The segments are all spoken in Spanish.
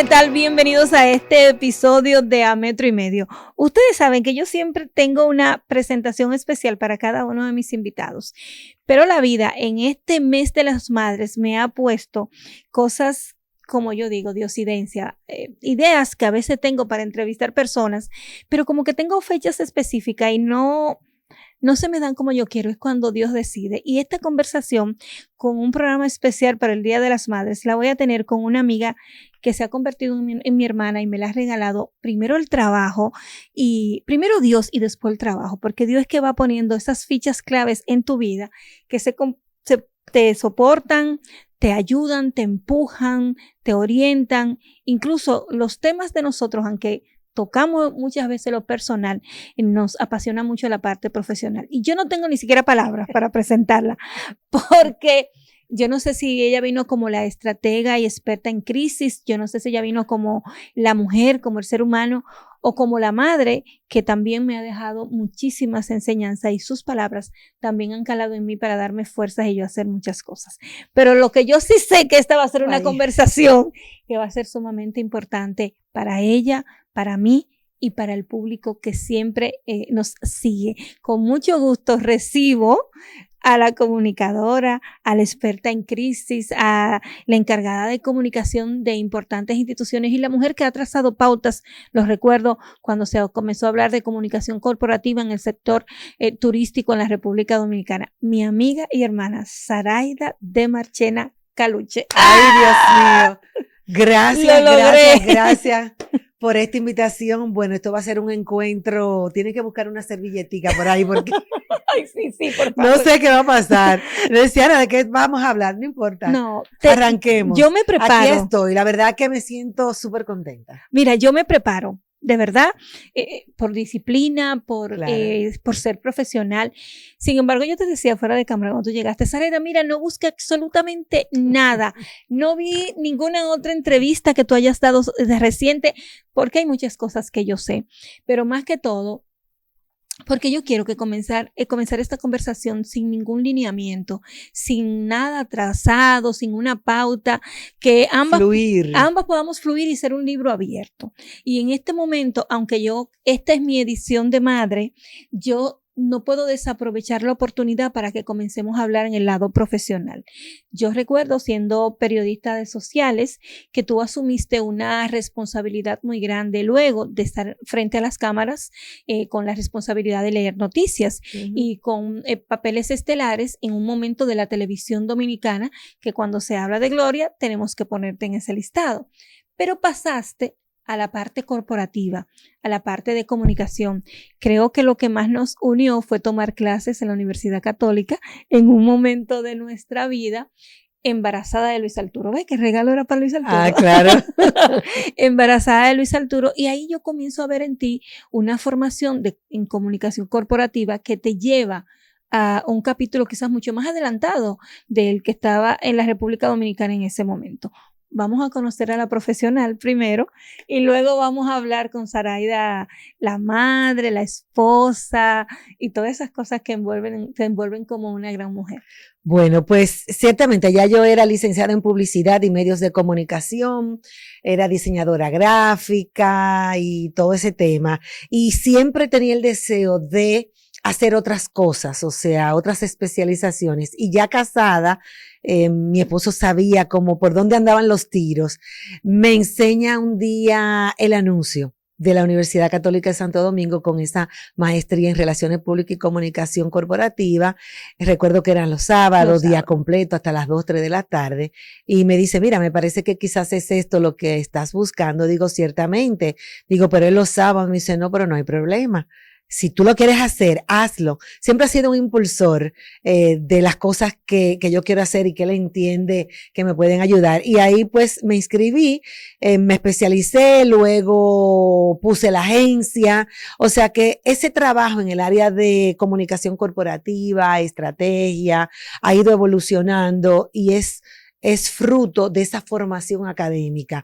tal? Bienvenidos a este episodio de A Metro y Medio. Ustedes saben que yo siempre tengo una presentación especial para cada uno de mis invitados, pero la vida en este mes de las madres me ha puesto cosas, como yo digo, de occidencia, ideas que a veces tengo para entrevistar personas, pero como que tengo fechas específicas y no se me dan como yo quiero, es cuando Dios decide. Y esta conversación con un programa especial para el Día de las Madres la voy a tener con una amiga que se ha convertido en mi hermana y me la ha regalado primero el trabajo y primero Dios y después el trabajo, porque Dios es que va poniendo esas fichas claves en tu vida que te soportan, te ayudan, te empujan, te orientan, incluso los temas de nosotros, aunque tocamos muchas veces lo personal, nos apasiona mucho la parte profesional. Y yo no tengo ni siquiera palabras para presentarla, porque yo no sé si ella vino como la estratega y experta en crisis, yo no sé si ella vino como la mujer, como el ser humano, o como la madre, que también me ha dejado muchísimas enseñanzas y sus palabras también han calado en mí para darme fuerzas y yo hacer muchas cosas. Pero lo que yo sí sé que esta va a ser una conversación que va a ser sumamente importante para ella, para mí y para el público que siempre nos sigue. Con mucho gusto recibo a la comunicadora, a la experta en crisis, a la encargada de comunicación de importantes instituciones y la mujer que ha trazado pautas, los recuerdo cuando se comenzó a hablar de comunicación corporativa en el sector turístico en la República Dominicana. Mi amiga y hermana Saraida de Marchena Caluche. ¡Ay, Dios mío! Gracias por esta invitación. Bueno, esto va a ser un encuentro. Tienes que buscar una servilletica por ahí porque ay, sí, por favor. No sé qué va a pasar. Luciana, ¿de qué vamos a hablar? No importa. No, arranquemos. Yo me preparo. Aquí estoy. La verdad que me siento súper contenta. Mira, yo me preparo. De verdad, por disciplina, por ser profesional. Sin embargo, yo te decía fuera de cámara cuando tú llegaste, Saraida, mira, no busqué absolutamente nada. No vi ninguna otra entrevista que tú hayas dado de reciente, porque hay muchas cosas que yo sé. Pero más que todo, porque yo quiero que comenzar esta conversación sin ningún lineamiento, sin nada trazado, sin una pauta, que ambas podamos fluir y ser un libro abierto. Y en este momento, aunque esta es mi edición de madre, yo no puedo desaprovechar la oportunidad para que comencemos a hablar en el lado profesional. Yo recuerdo, siendo periodista de sociales, que tú asumiste una responsabilidad muy grande luego de estar frente a las cámaras con la responsabilidad de leer noticias y con papeles estelares en un momento de la televisión dominicana que cuando se habla de Gloria tenemos que ponerte en ese listado. Pero pasaste a la parte corporativa, a la parte de comunicación. Creo que lo que más nos unió fue tomar clases en la Universidad Católica en un momento de nuestra vida, embarazada de Luis Arturo. ¿Ves qué regalo era para Luis Arturo? Ah, claro. Embarazada de Luis Arturo. Y ahí yo comienzo a ver en ti una formación en comunicación corporativa que te lleva a un capítulo quizás mucho más adelantado del que estaba en la República Dominicana en ese momento. Vamos a conocer a la profesional primero y luego vamos a hablar con Saraida, la madre, la esposa y todas esas cosas que te envuelven como una gran mujer. Bueno, pues ciertamente ya yo era licenciada en publicidad y medios de comunicación, era diseñadora gráfica y todo ese tema, y siempre tenía el deseo de hacer otras cosas, o sea, otras especializaciones. Y ya casada, mi esposo sabía como por dónde andaban los tiros. Me enseña un día el anuncio de la Universidad Católica de Santo Domingo con esa maestría en Relaciones Públicas y Comunicación Corporativa. Recuerdo que eran los sábados, día completo, hasta las 2, 3 de la tarde. Y me dice, mira, me parece que quizás es esto lo que estás buscando. Digo, ciertamente. Digo, pero es los sábados. Me dice, no, pero no hay problema. Si tú lo quieres hacer, hazlo. Siempre ha sido un impulsor de las cosas que yo quiero hacer y que él entiende que me pueden ayudar. Y ahí pues me inscribí, me especialicé, luego puse la agencia. O sea que ese trabajo en el área de comunicación corporativa, estrategia, ha ido evolucionando y es es fruto de esa formación académica,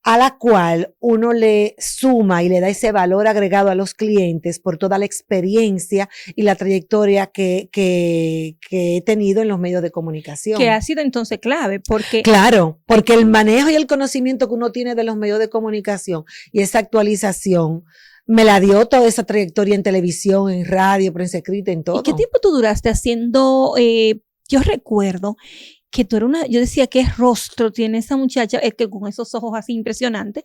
a la cual uno le suma y le da ese valor agregado a los clientes por toda la experiencia y la trayectoria que he tenido en los medios de comunicación. Que ha sido entonces clave, porque... Claro, porque el manejo y el conocimiento que uno tiene de los medios de comunicación y esa actualización me la dio toda esa trayectoria en televisión, en radio, prensa escrita, en todo. ¿Y qué tiempo tú duraste haciendo? Yo recuerdo que tú eras yo decía, ¿qué rostro tiene esa muchacha? Es que con esos ojos así impresionantes.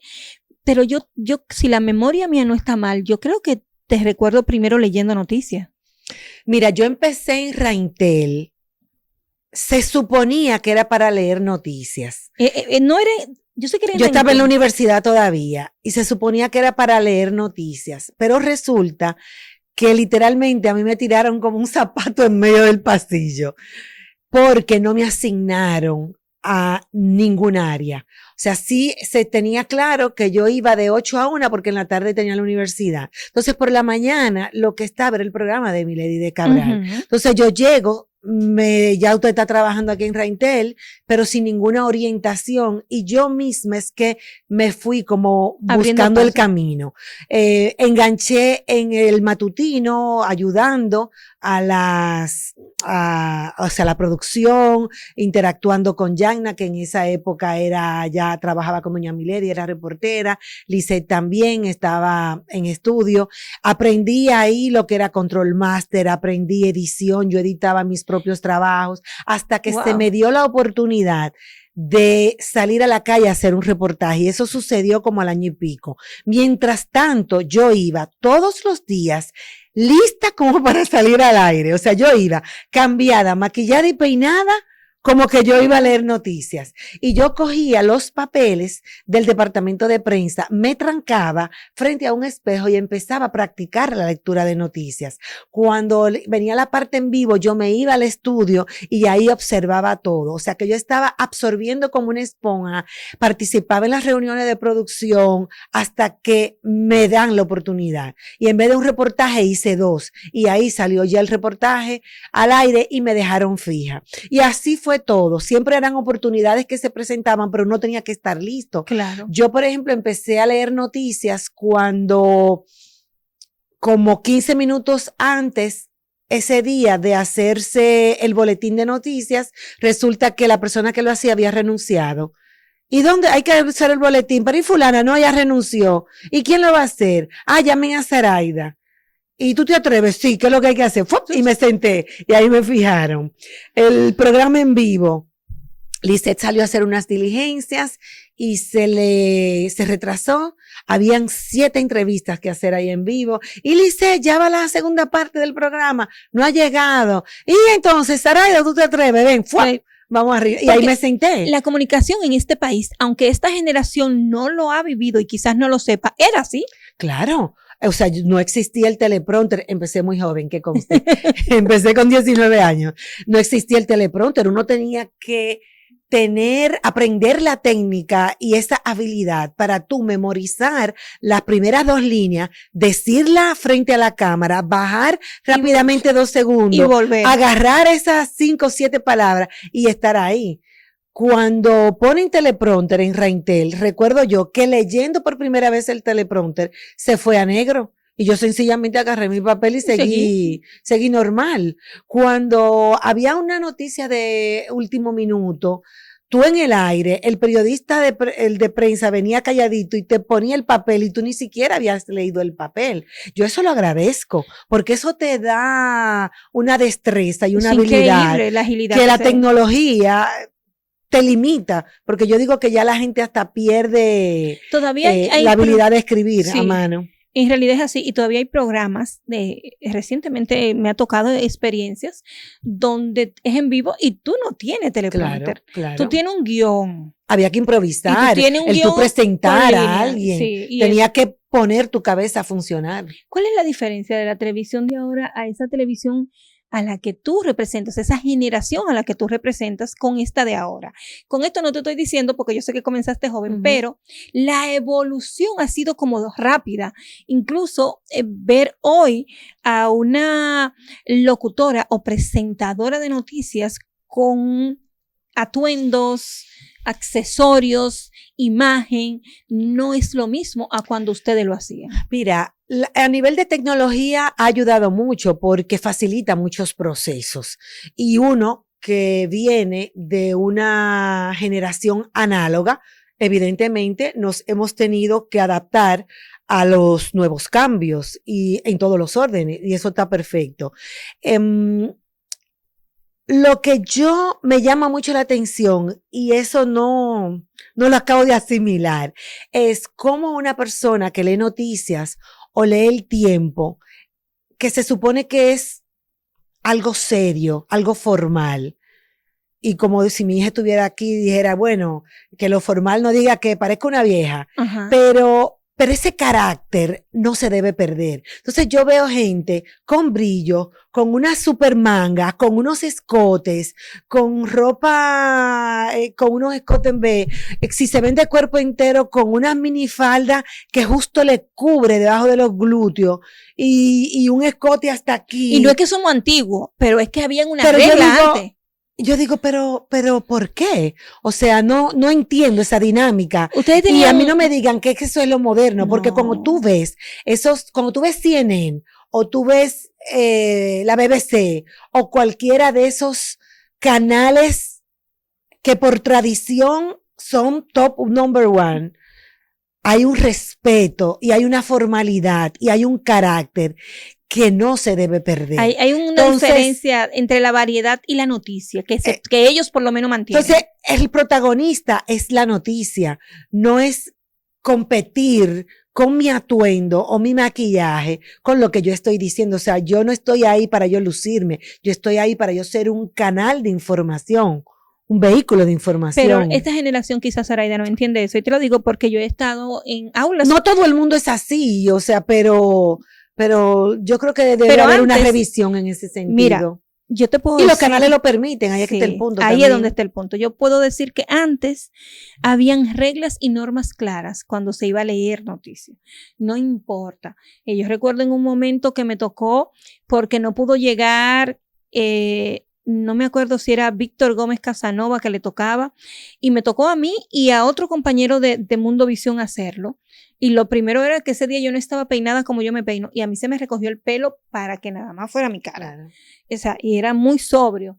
Pero yo, si la memoria mía no está mal, yo creo que te recuerdo primero leyendo noticias. Mira, yo empecé en Raintel. Se suponía que era para leer noticias. No era... Yo estaba en la universidad todavía y se suponía que era para leer noticias, pero resulta que literalmente a mí me tiraron como un zapato en medio del pasillo porque no me asignaron a ningún área. O sea, sí se tenía claro que yo iba de 8 a 1 porque en la tarde tenía la universidad. Entonces, por la mañana lo que estaba era el programa de Milady de Cabral. Uh-huh. Entonces, yo llego, ya usted está trabajando aquí en Raintel, pero sin ninguna orientación, y yo misma es que me fui como buscando el camino. Enganché en el matutino, ayudando a la producción, interactuando con Yanna, que en esa época ya trabajaba con doña Milady, era reportera. Lisette también estaba en estudio. Aprendí ahí lo que era control master, aprendí edición, yo editaba mis propios trabajos, hasta que se me dio la oportunidad de salir a la calle a hacer un reportaje, y eso sucedió como al año y pico. Mientras tanto, yo iba todos los días lista como para salir al aire. O sea, yo iba cambiada, maquillada y peinada, como que yo iba a leer noticias. Y yo cogía los papeles del departamento de prensa, me trancaba frente a un espejo y empezaba a practicar la lectura de noticias. Cuando venía la parte en vivo, yo me iba al estudio y ahí observaba todo. O sea, que yo estaba absorbiendo como una esponja, participaba en las reuniones de producción hasta que me dan la oportunidad. Y en vez de un reportaje hice 2. Y ahí salió ya el reportaje al aire y me dejaron fija. Y así fue todo. Siempre eran oportunidades que se presentaban, pero no tenía que estar listo. Claro. Yo, por ejemplo, empecé a leer noticias cuando, como 15 minutos antes, ese día de hacerse el boletín de noticias, resulta que la persona que lo hacía había renunciado. ¿Y dónde hay que hacer el boletín? Pero y fulana, no, ella renunció. ¿Y quién lo va a hacer? Llamen a Zaraida. ¿Y tú te atreves? Sí, ¿qué es lo que hay que hacer? ¡Fup! Y me senté, y ahí me fijaron. El programa en vivo, Lisette salió a hacer unas diligencias y se retrasó. Habían 7 entrevistas que hacer ahí en vivo. Y Lisette, ya va la segunda parte del programa, no ha llegado. Y entonces, Zaraida, ¿tú te atreves? Ven, ¡fup! Sí. Vamos arriba. Y ahí me senté. La comunicación en este país, aunque esta generación no lo ha vivido y quizás no lo sepa, era así. Claro. O sea, no existía el teleprompter. Empecé muy joven, que conste. Empecé con 19 años. No existía el teleprompter. Uno tenía que aprender la técnica y esa habilidad para tú memorizar las primeras 2 líneas, decirla frente a la cámara, bajar rápidamente 2 segundos, y volver. Agarrar esas 5 o 7 palabras y estar ahí. Cuando ponen teleprompter en Raintel, recuerdo yo que leyendo por primera vez el teleprompter se fue a negro. Y yo sencillamente agarré mi papel y seguí normal. Cuando había una noticia de último minuto, tú en el aire, el periodista el de prensa venía calladito y te ponía el papel y tú ni siquiera habías leído el papel. Yo eso lo agradezco, porque eso te da una destreza y una habilidad, la agilidad que la tecnología te limita, porque yo digo que ya la gente hasta pierde la habilidad de escribir a mano. En realidad es así, y todavía hay programas recientemente me ha tocado experiencias donde es en vivo y tú no tienes teleprompter. Claro. Tú tienes un guión. Había que improvisar, tú presentar a alguien, tenía que poner tu cabeza a funcionar. ¿Cuál es la diferencia de la televisión de ahora a esa televisión a la que tú representas, esa generación a la que tú representas con esta de ahora? Con esto no te estoy diciendo porque yo sé que comenzaste joven, pero la evolución ha sido como rápida. Incluso ver hoy a una locutora o presentadora de noticias con atuendos, accesorios, imagen, no es lo mismo a cuando ustedes lo hacían. Mira, a nivel de tecnología ha ayudado mucho porque facilita muchos procesos. Y uno que viene de una generación análoga, evidentemente nos hemos tenido que adaptar a los nuevos cambios y en todos los órdenes, y eso está perfecto. Lo que yo me llama mucho la atención, y eso no lo acabo de asimilar, es cómo una persona que lee noticias o lee El Tiempo, que se supone que es algo serio, algo formal, y como si mi hija estuviera aquí y dijera, bueno, que lo formal no diga que parezca una vieja, pero ese carácter no se debe perder. Entonces yo veo gente con brillo, con una super manga, con unos escotes, con ropa, con unos escotes en B, si se ven de cuerpo entero, con una minifalda que justo le cubre debajo de los glúteos y un escote hasta aquí. Y no es que somos antiguos, pero es que habían una regla antes. Yo digo, pero, ¿por qué? O sea, no entiendo esa dinámica. Y a mí no me digan que eso es lo moderno, no. Porque cuando tú ves CNN, o tú ves la BBC, o cualquiera de esos canales que por tradición son top number one, hay un respeto, y hay una formalidad, y hay un carácter que no se debe perder. Hay una diferencia entre la variedad y la noticia, que ellos por lo menos mantienen. Entonces, el protagonista es la noticia, no es competir con mi atuendo o mi maquillaje con lo que yo estoy diciendo. O sea, yo no estoy ahí para yo lucirme, yo estoy ahí para yo ser un canal de información, un vehículo de información. Pero esta generación quizás, Zoraida, no entiende eso. Y te lo digo porque yo he estado en aulas. No todo el mundo es así, o sea, pero yo creo que debe haber una revisión en ese sentido. Mira, yo te puedo decir. Y los canales lo permiten, ahí es que está el punto. Ahí es donde está el punto. Yo puedo decir que antes habían reglas y normas claras cuando se iba a leer noticias. No importa. Yo recuerdo en un momento que me tocó porque no pudo llegar, no me acuerdo si era Víctor Gómez Casanova que le tocaba, y me tocó a mí y a otro compañero de Mundo Visión hacerlo. Y lo primero era que ese día yo no estaba peinada como yo me peino, y a mí se me recogió el pelo para que nada más fuera mi cara. Claro. O sea, y era muy sobrio.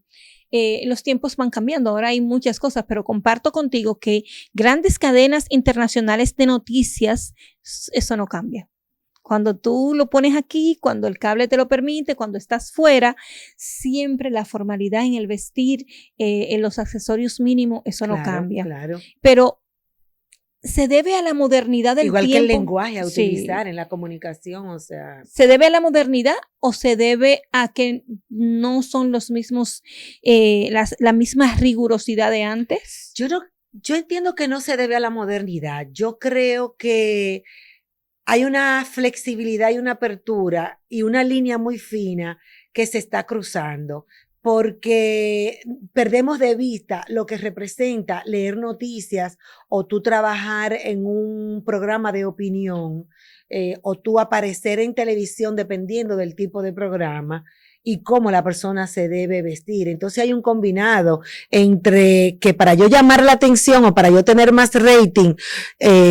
Los tiempos van cambiando, ahora hay muchas cosas, pero comparto contigo que grandes cadenas internacionales de noticias, eso no cambia. Cuando tú lo pones aquí, cuando el cable te lo permite, cuando estás fuera, siempre la formalidad en el vestir, en los accesorios mínimos, eso no cambia. Claro. Pero se debe a la modernidad del igual tiempo. Igual que el lenguaje a utilizar en la comunicación, o sea. ¿Se debe a la modernidad o se debe a que no son los mismos, la misma rigurosidad de antes? Yo entiendo que no se debe a la modernidad. Yo creo que hay una flexibilidad y una apertura y una línea muy fina que se está cruzando, porque perdemos de vista lo que representa leer noticias o tú trabajar en un programa de opinión o tú aparecer en televisión dependiendo del tipo de programa y cómo la persona se debe vestir. Entonces hay un combinado entre que para yo llamar la atención o para yo tener más rating,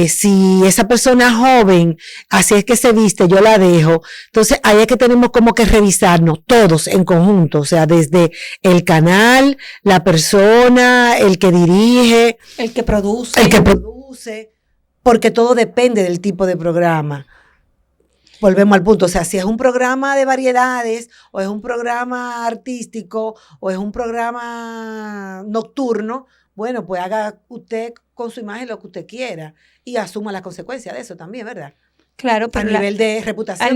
si esa persona joven, así es que se viste, yo la dejo. Entonces ahí es que tenemos como que revisarnos todos en conjunto, o sea, desde el canal, la persona, el que dirige, el que produce, porque todo depende del tipo de programa. Volvemos al punto, o sea, si es un programa de variedades, o es un programa artístico, o es un programa nocturno, bueno, pues haga usted con su imagen lo que usted quiera y asuma las consecuencias de eso también, ¿verdad? Claro, pero a nivel de reputación. A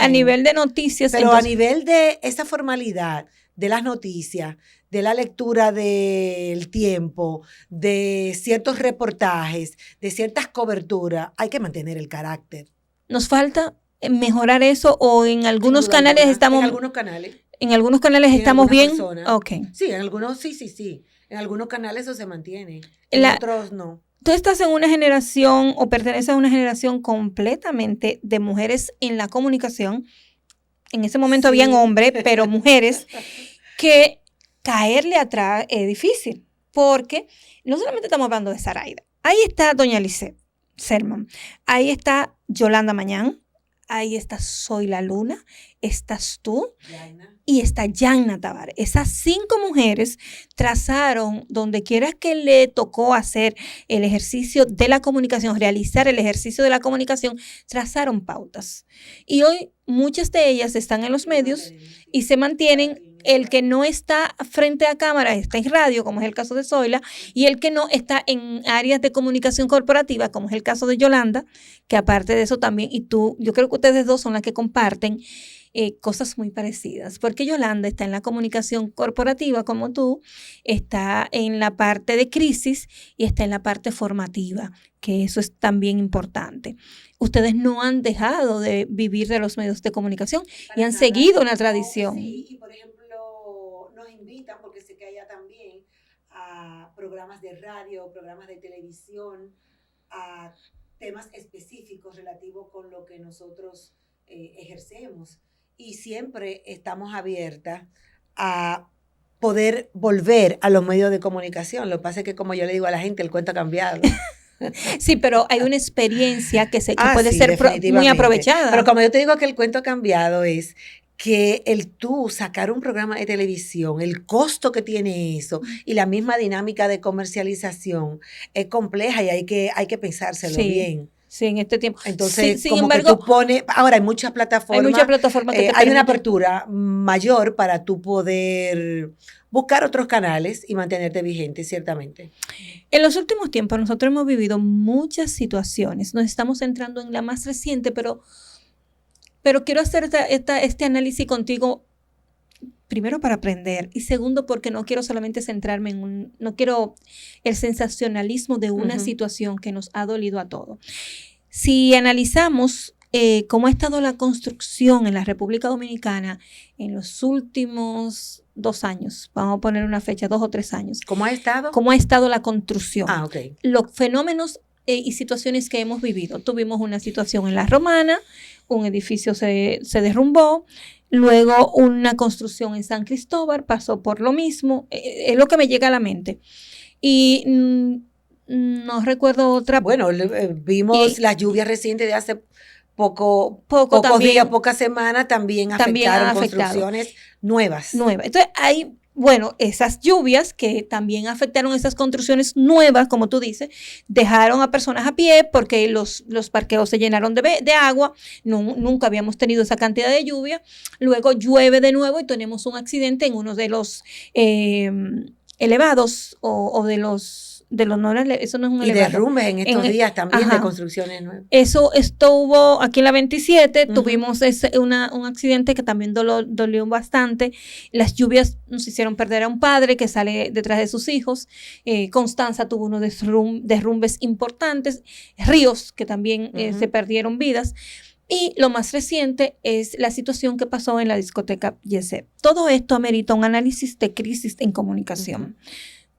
nivel de noticias. Pero entonces, a nivel de esa formalidad de las noticias, de la lectura del tiempo, de ciertos reportajes, de ciertas coberturas, hay que mantener el carácter. Nos falta mejorar eso, o en algunos canales estamos. En algunos canales. En algunos canales estamos bien. Okay. Sí, en algunos sí. En algunos canales eso se mantiene. En otros no. Tú estás en una generación o perteneces a una generación completamente de mujeres en la comunicación. En ese momento habían hombres, pero mujeres, que caerle atrás es difícil. porque no solamente estamos hablando de Zaraida, ahí está doña Lisette Sermon, ahí está Yolanda Mañán, ahí está Soy la Luna, estás tú y está Yanna Tavares. Esas 5 mujeres trazaron, donde quiera que le tocó hacer el ejercicio de la comunicación, realizar el ejercicio de la comunicación, trazaron pautas. Y hoy muchas de ellas están en los medios y se mantienen. El que no está frente a cámara está en radio, como es el caso de Zoila, y el que no está en áreas de comunicación corporativa, como es el caso de Yolanda, que aparte de eso también, y tú, yo creo que ustedes dos son las que comparten cosas muy parecidas, porque Yolanda está en la comunicación corporativa como tú, está en la parte de crisis y está en la parte formativa, que eso es también importante. Ustedes no han dejado de vivir de los medios de comunicación y han seguido una tradición. Sí, y por ejemplo, nos invitan, porque sé que allá también, a programas de radio, programas de televisión, a temas específicos relativos con lo que nosotros ejercemos. Y siempre estamos abiertas a poder volver a los medios de comunicación. Lo que pasa es que, como yo le digo a la gente, el cuento ha cambiado. Sí, pero hay una experiencia que puede ser muy aprovechada. Pero como yo te digo que el cuento ha cambiado, es que el tú sacar un programa de televisión, el costo que tiene eso y la misma dinámica de comercialización es compleja y hay que pensárselo bien. Sí, en este tiempo. Entonces, sin como embargo, que tú pones, ahora hay muchas plataformas. Hay muchas plataformas que te hay una apertura mayor para tú poder buscar otros canales y mantenerte vigente, ciertamente. En los últimos tiempos nosotros hemos vivido muchas situaciones. Nos estamos centrando en la más reciente, pero quiero hacer este análisis contigo, primero para aprender y segundo porque no quiero solamente centrarme no quiero el sensacionalismo de una situación que nos ha dolido a todos. Si analizamos cómo ha estado la construcción en la República Dominicana en los últimos 2 años, vamos a poner una fecha, 2 o 3 años. ¿Cómo ha estado? ¿Cómo ha estado la construcción? Ok. Los fenómenos y situaciones que hemos vivido. Tuvimos una situación en La Romana, un edificio se derrumbó, luego una construcción en San Cristóbal pasó por lo mismo, es lo que me llega a la mente. Y no recuerdo otra. Bueno, vimos las lluvias recientes de hace pocos días, pocas semanas, también afectaron construcciones nuevas. Entonces, hay, bueno, esas lluvias que también afectaron esas construcciones nuevas, como tú dices, dejaron a personas a pie porque los parqueos se llenaron de agua. Nunca habíamos tenido esa cantidad de lluvia. Luego llueve de nuevo y tenemos un accidente en uno de los elevados o de los no, eso no es un elevado. Y derrumbes en estos días también de construcciones nuevas. Eso estuvo aquí en la 27, tuvimos un accidente que también dolió bastante. Las lluvias nos hicieron perder a un padre que sale detrás de sus hijos. Constanza tuvo unos derrumbes importantes. Ríos, que también se perdieron vidas. Y lo más reciente es la situación que pasó en la discoteca Yesep. Todo esto amerita un análisis de crisis en comunicación.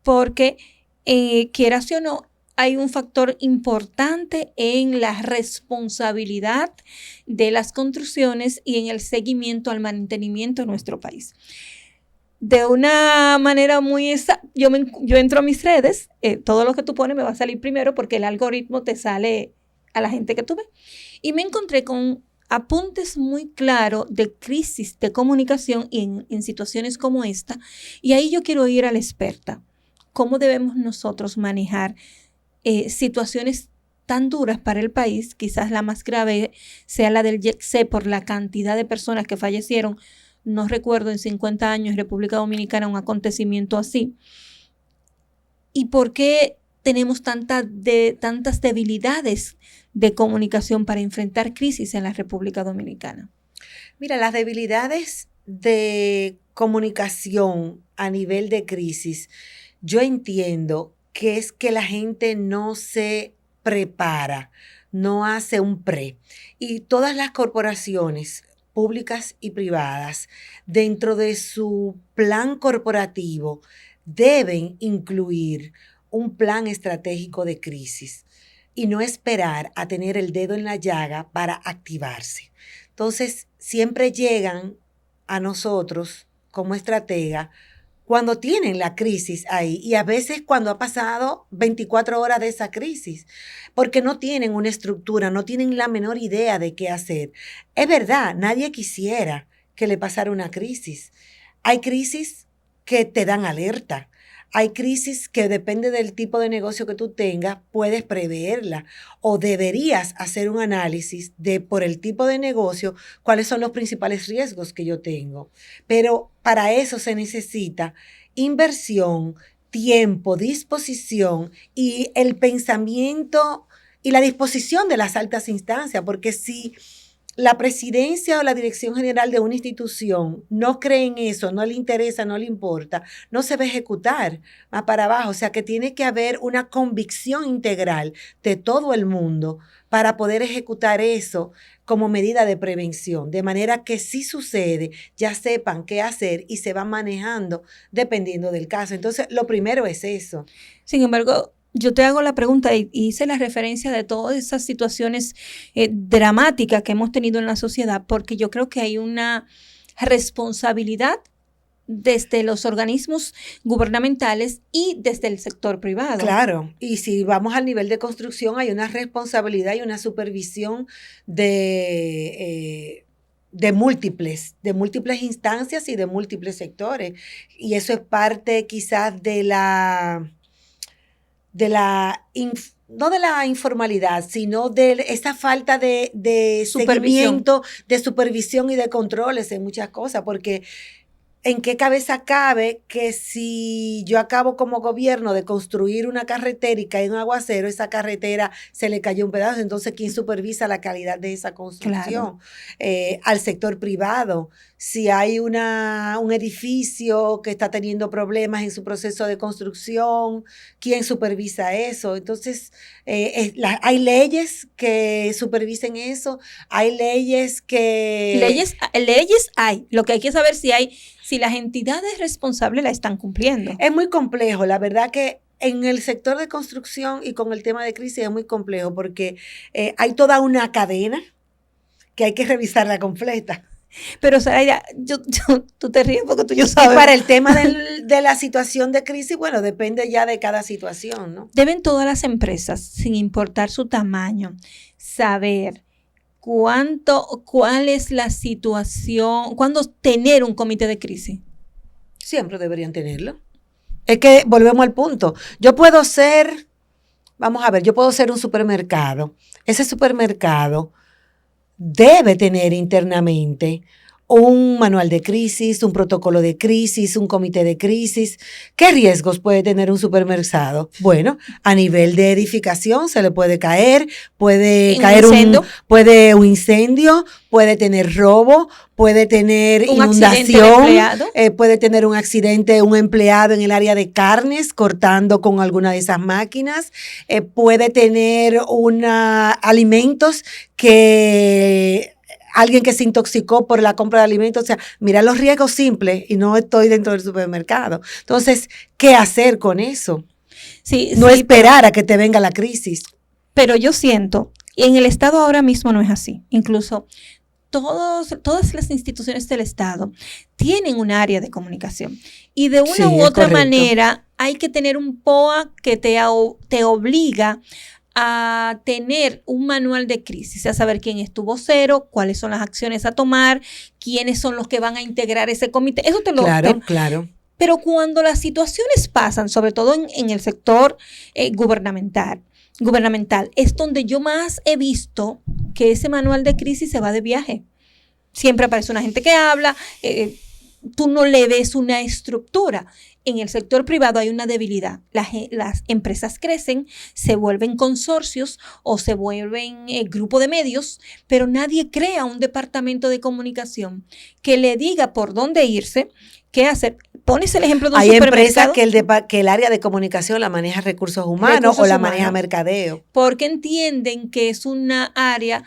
Porque quieras o no, hay un factor importante en la responsabilidad de las construcciones y en el seguimiento al mantenimiento de nuestro país. De una manera muy yo entro a mis redes, todo lo que tú pones me va a salir primero porque el algoritmo te sale a la gente que tú ves. Y me encontré con apuntes muy claros de crisis de comunicación en situaciones como esta. Y ahí yo quiero ir a la experta. ¿Cómo debemos nosotros manejar situaciones tan duras para el país? Quizás la más grave sea la del Jet-C por la cantidad de personas que fallecieron. No recuerdo en 50 años en República Dominicana un acontecimiento así. ¿Y por qué tenemos tantas debilidades de comunicación para enfrentar crisis en la República Dominicana? Mira, las debilidades de comunicación a nivel de crisis, yo entiendo que es que la gente no se prepara, no hace un pre. Y todas las corporaciones públicas y privadas, dentro de su plan corporativo, deben incluir un plan estratégico de crisis y no esperar a tener el dedo en la llaga para activarse. Entonces, siempre llegan a nosotros como estratega cuando tienen la crisis ahí y a veces cuando ha pasado 24 horas de esa crisis, porque no tienen una estructura, no tienen la menor idea de qué hacer. Es verdad, nadie quisiera que le pasara una crisis. Hay crisis que te dan alerta. Hay crisis que depende del tipo de negocio que tú tengas, puedes preverla o deberías hacer un análisis de por el tipo de negocio, cuáles son los principales riesgos que yo tengo. Pero para eso se necesita inversión, tiempo, disposición y el pensamiento y la disposición de las altas instancias, porque si la presidencia o la dirección general de una institución no cree en eso, no le interesa, no le importa, no se va a ejecutar más para abajo. O sea que tiene que haber una convicción integral de todo el mundo para poder ejecutar eso como medida de prevención, de manera que si sucede, ya sepan qué hacer y se van manejando dependiendo del caso. Entonces, lo primero es eso. Sin embargo, yo te hago la pregunta y hice la referencia de todas esas situaciones dramáticas que hemos tenido en la sociedad, porque yo creo que hay una responsabilidad desde los organismos gubernamentales y desde el sector privado. Claro, y si vamos al nivel de construcción, hay una responsabilidad y una supervisión de múltiples instancias y de múltiples sectores. Y eso es parte quizás no de la informalidad, sino de esa falta de seguimiento, de supervisión y de controles en muchas cosas, porque ¿en qué cabeza cabe que si yo acabo como gobierno de construir una carretera y cae un aguacero, esa carretera se le cayó un pedazo? Entonces, ¿quién supervisa la calidad de esa construcción? Claro. Al sector privado, si hay un edificio que está teniendo problemas en su proceso de construcción, ¿quién supervisa eso? Entonces, hay leyes que supervisen eso, hay leyes que... Leyes hay, lo que hay que saber si las entidades responsables la están cumpliendo. Es muy complejo, la verdad que en el sector de construcción y con el tema de crisis es muy complejo porque hay toda una cadena que hay que revisarla completa. Pero Zoraida, tú te ríes porque tú sabes. Y para el tema de la situación de crisis, bueno, depende ya de cada situación, ¿no? Deben todas las empresas, sin importar su tamaño, saber cuál es la situación, cuándo tener un comité de crisis. Siempre deberían tenerlo. Es que volvemos al punto. Yo puedo ser un supermercado. Ese supermercado debe tener internamente un manual de crisis, un protocolo de crisis, un comité de crisis. ¿Qué riesgos puede tener un supermercado? Bueno, a nivel de edificación se le puede caer, puede caer un incendio, puede tener robo, puede tener inundación, puede tener un accidente, un empleado en el área de carnes cortando con alguna de esas máquinas, puede tener alimentos que... alguien que se intoxicó por la compra de alimentos. O sea, mira los riesgos simples y no estoy dentro del supermercado. Entonces, ¿qué hacer con eso? No esperar a que te venga la crisis. Pero yo siento, y en el Estado ahora mismo no es así. Incluso todas las instituciones del Estado tienen un área de comunicación. Y de una u otra manera hay que tener un POA que te obliga a tener un manual de crisis, a saber quién es tu vocero, cuáles son las acciones a tomar, quiénes son los que van a integrar ese comité. Eso Claro. Pero cuando las situaciones pasan, sobre todo en el sector gubernamental, es donde yo más he visto que ese manual de crisis se va de viaje. Siempre aparece una gente que habla, tú no le ves una estructura. En el sector privado hay una debilidad. Las empresas crecen, se vuelven consorcios o se vuelven grupo de medios, pero nadie crea un departamento de comunicación que le diga por dónde irse, qué hacer. Pones el ejemplo de un supermercado. Hay empresas que el área de comunicación la maneja recursos humanos o la maneja mercadeo. Porque entienden que es una área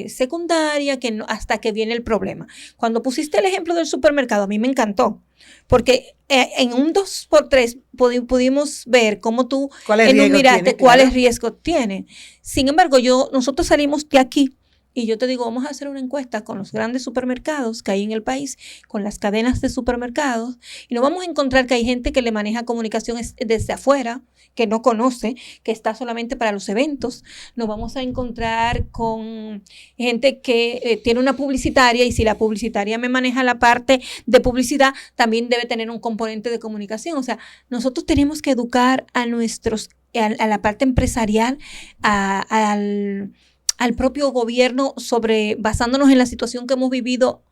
secundaria que no, hasta que viene el problema. Cuando pusiste el ejemplo del supermercado, a mí me encantó. Porque en un 2x3 pudimos ver cómo tú enumeraste cuáles riesgos tiene. Sin embargo, nosotros salimos de aquí y yo te digo, vamos a hacer una encuesta con los grandes supermercados que hay en el país, con las cadenas de supermercados, y nos vamos a encontrar que hay gente que le maneja comunicaciones desde afuera, que no conoce, que está solamente para los eventos. Nos vamos a encontrar con gente que tiene una publicitaria, y si la publicitaria me maneja la parte de publicidad, también debe tener un componente de comunicación. O sea, nosotros tenemos que educar a la parte empresarial, al propio gobierno, basándonos en la situación que hemos vivido,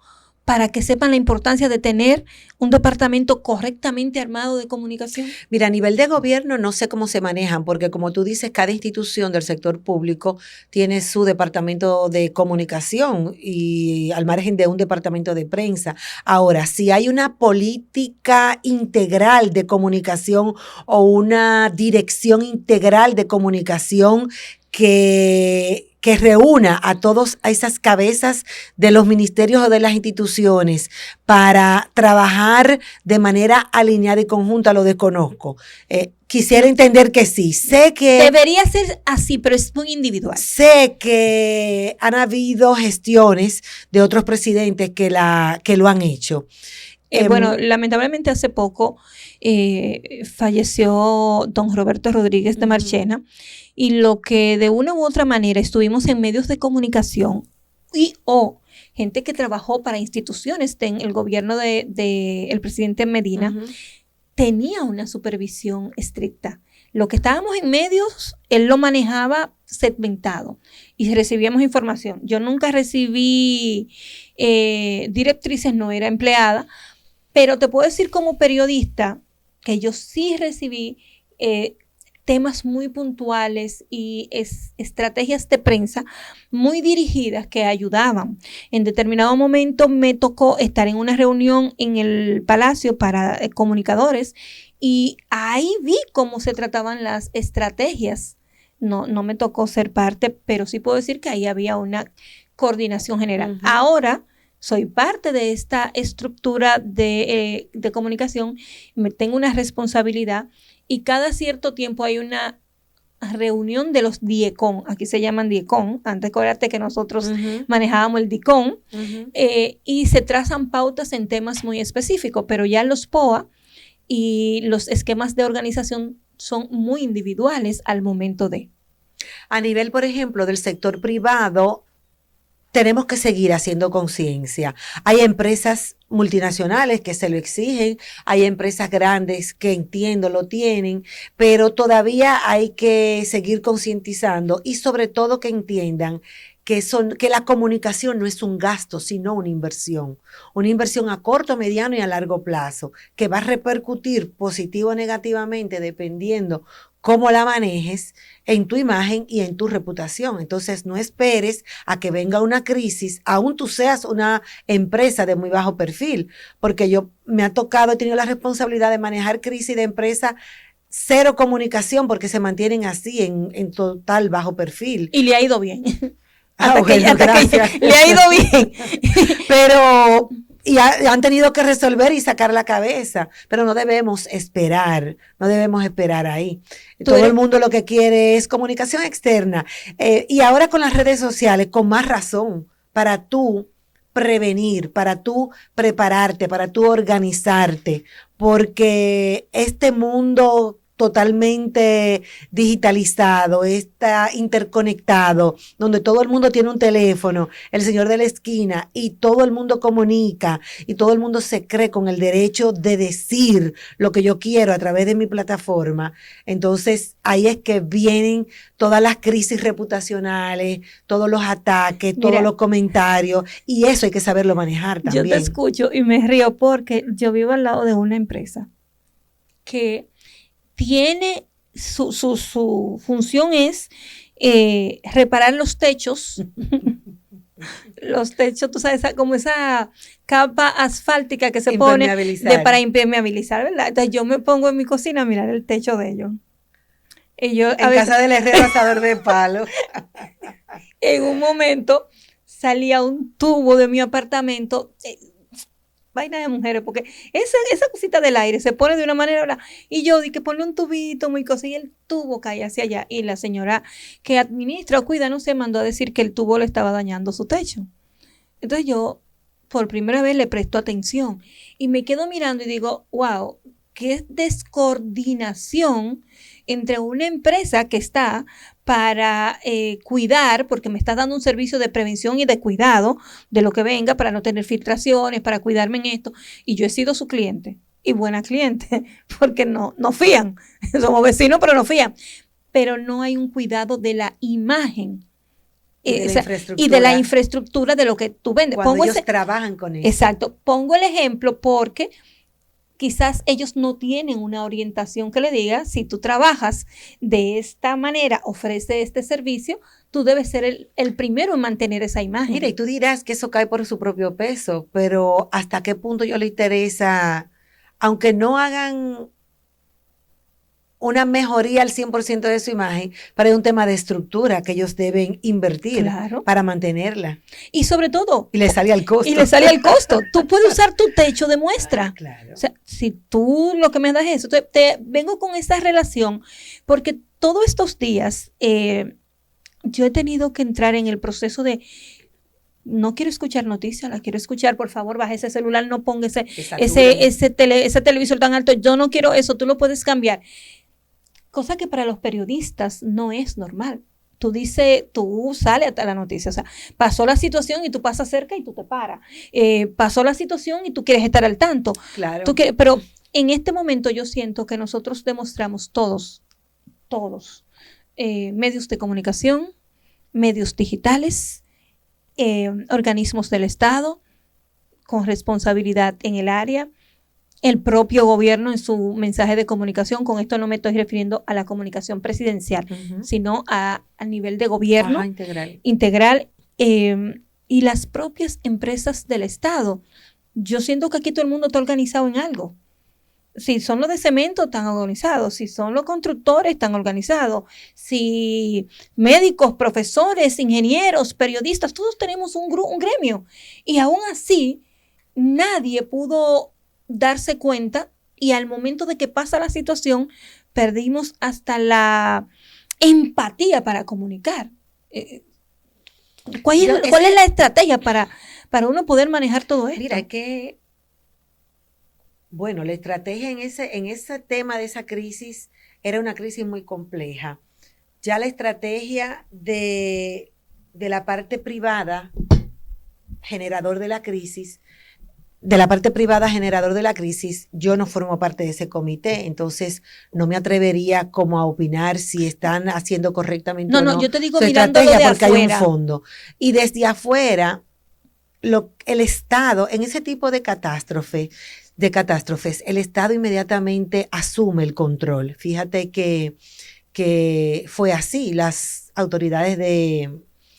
para que sepan la importancia de tener un departamento correctamente armado de comunicación. Mira, a nivel de gobierno no sé cómo se manejan, porque como tú dices, cada institución del sector público tiene su departamento de comunicación y al margen de un departamento de prensa. Ahora, si hay una política integral de comunicación o una dirección integral de comunicación que reúna a todas esas cabezas de los ministerios o de las instituciones para trabajar de manera alineada y conjunta, lo desconozco. Quisiera entender que sí. Sé que debería ser así, pero es muy individual. Sé que han habido gestiones de otros presidentes que lo han hecho. Bueno, lamentablemente hace poco falleció don Roberto Rodríguez de Marchena, y lo que de una u otra manera estuvimos en medios de comunicación o gente que trabajó para instituciones en el gobierno de el presidente Medina, tenía una supervisión estricta. Lo que estábamos en medios, él lo manejaba segmentado y recibíamos información. Yo nunca recibí directrices, no era empleada, pero te puedo decir como periodista que yo sí recibí temas muy puntuales y estrategias de prensa muy dirigidas que ayudaban. En determinado momento me tocó estar en una reunión en el Palacio para comunicadores, y ahí vi cómo se trataban las estrategias. No me tocó ser parte, pero sí puedo decir que ahí había una coordinación general. Ahora soy parte de esta estructura de comunicación, tengo una responsabilidad, y cada cierto tiempo hay una reunión de los DIECON, aquí se llaman DIECON, antes acuérdate que nosotros manejábamos el DICON, y se trazan pautas en temas muy específicos, pero ya los POA y los esquemas de organización son muy individuales al momento de. A nivel, por ejemplo, del sector privado, tenemos que seguir haciendo conciencia. Hay empresas multinacionales que se lo exigen, hay empresas grandes que entiendo lo tienen, pero todavía hay que seguir concientizando y sobre todo que entiendan que la comunicación no es un gasto, sino una inversión a corto, mediano y a largo plazo, que va a repercutir positivo o negativamente dependiendo cómo la manejes en tu imagen y en tu reputación. Entonces, no esperes a que venga una crisis, aún tú seas una empresa de muy bajo perfil, porque me ha tocado, he tenido la responsabilidad de manejar crisis de empresa cero comunicación, porque se mantienen así en total bajo perfil. Y le ha ido bien. Gracias. Le ha ido bien. Pero han tenido que resolver y sacar la cabeza, pero no debemos esperar ahí. Todo el mundo lo que quiere es comunicación externa. Y ahora con las redes sociales, con más razón, para tú prevenir, para tú prepararte, para tú organizarte, porque este mundo totalmente digitalizado, está interconectado, donde todo el mundo tiene un teléfono, el señor de la esquina, y todo el mundo comunica, y todo el mundo se cree con el derecho de decir lo que yo quiero a través de mi plataforma. Entonces, ahí es que vienen todas las crisis reputacionales, todos los ataques, todos los comentarios, y eso hay que saberlo manejar también. Yo te escucho y me río porque yo vivo al lado de una empresa que tiene su función es reparar los techos. Los techos, tú sabes, como esa capa asfáltica que se pone para impermeabilizar, ¿verdad? Entonces yo me pongo en mi cocina a mirar el techo de ellos. En casa del herrero asador de palo. En un momento salía un tubo de mi apartamento vaina de mujeres, porque esa cosita del aire se pone de una manera, ¿verdad? Y yo dije, ponle un tubito, muy cosa, y el tubo cae hacia allá, y la señora que administra o cuida, no sé, mandó a decir que el tubo le estaba dañando su techo. Entonces yo, por primera vez, le presto atención, y me quedo mirando y digo, wow, qué descoordinación entre una empresa que está para cuidar, porque me está dando un servicio de prevención y de cuidado de lo que venga, para no tener filtraciones, para cuidarme en esto, y yo he sido su cliente, y buena cliente, porque no fían, somos vecinos pero no fían, pero no hay un cuidado de la imagen y de la infraestructura de lo que tú vendes. Cuando ellos trabajan con eso. Exacto, pongo el ejemplo porque quizás ellos no tienen una orientación que le diga, si tú trabajas de esta manera, ofrece este servicio, tú debes ser el primero en mantener esa imagen. Mira, y tú dirás que eso cae por su propio peso, pero ¿hasta qué punto yo le interesa, aunque no hagan una mejoría al 100% de su imagen, pero hay un tema de estructura que ellos deben invertir para mantenerla? Y sobre todo... Y le sale al costo. Y le sale al costo. Tú puedes usar tu techo de muestra. Claro. O sea, si tú lo que me das es eso, te vengo con esa relación, porque todos estos días yo he tenido que entrar en el proceso de... No quiero escuchar noticias, la quiero escuchar, por favor, baja ese celular, no ponga ese televisor tan alto, yo no quiero eso, tú lo puedes cambiar. Cosa que para los periodistas no es normal. Tú sales a la noticia, o sea, pasó la situación y tú pasas cerca y tú te paras. Pasó la situación y tú quieres estar al tanto. Claro. Pero en este momento yo siento que nosotros demostramos todos, medios de comunicación, medios digitales, organismos del Estado, con responsabilidad en el área, el propio gobierno en su mensaje de comunicación. Con esto no me estoy refiriendo a la comunicación presidencial, sino a nivel de gobierno integral, y las propias empresas del Estado. Yo siento que aquí todo el mundo está organizado en algo. Si son los de cemento, están organizados. Si son los constructores, están organizados. Si médicos, profesores, ingenieros, periodistas, todos tenemos un gremio. Y aún así, nadie pudo darse cuenta, y al momento de que pasa la situación, perdimos hasta la empatía para comunicar. ¿Cuál es la estrategia para uno poder manejar todo esto? Mira, bueno, la estrategia en ese tema de esa crisis era una crisis muy compleja. Ya la estrategia de la parte privada, generador de la crisis, yo no formo parte de ese comité, entonces no me atrevería como a opinar si están haciendo correctamente o no. No, yo te digo mirándolo de porque afuera. Hay un fondo. Y desde afuera, el Estado, en ese tipo de catástrofes, el Estado inmediatamente asume el control. Fíjate que fue así. Las autoridades de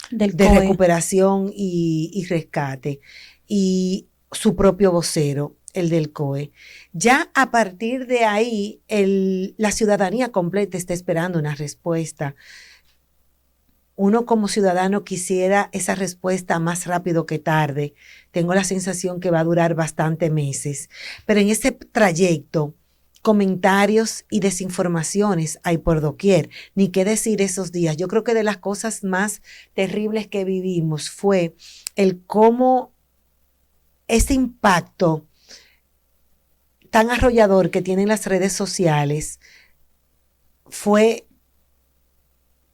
recuperación y rescate, y su propio vocero, el del COE. Ya a partir de ahí, la ciudadanía completa está esperando una respuesta. Uno como ciudadano quisiera esa respuesta más rápido que tarde. Tengo la sensación que va a durar bastantes meses. Pero en ese trayecto, comentarios y desinformaciones hay por doquier. Ni qué decir esos días. Yo creo que de las cosas más terribles que vivimos fue el cómo ese impacto tan arrollador que tienen las redes sociales fue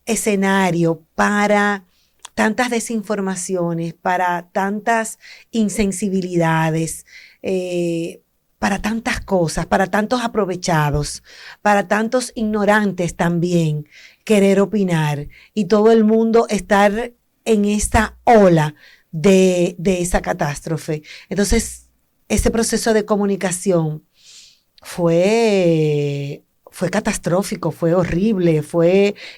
escenario para tantas desinformaciones, para tantas insensibilidades, para tantas cosas, para tantos aprovechados, para tantos ignorantes también querer opinar, y todo el mundo estar en esa ola de esa catástrofe. Entonces, ese proceso de comunicación fue catastrófico, fue horrible,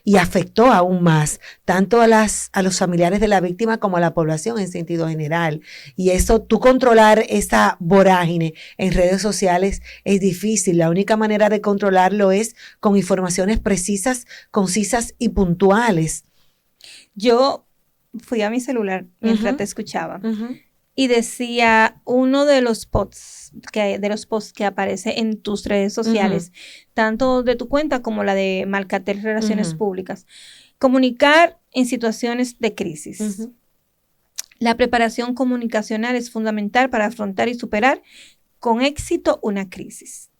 y afectó aún más tanto a los familiares de la víctima como a la población en sentido general. Y eso, tú controlar esa vorágine en redes sociales es difícil. La única manera de controlarlo es con informaciones precisas, concisas y puntuales. Yo fui a mi celular mientras te escuchaba. y decía uno de los posts que aparece en tus redes sociales, tanto de tu cuenta como la de Malcatel Relaciones Públicas. Comunicar en situaciones de crisis. La preparación comunicacional es fundamental para afrontar y superar con éxito una crisis.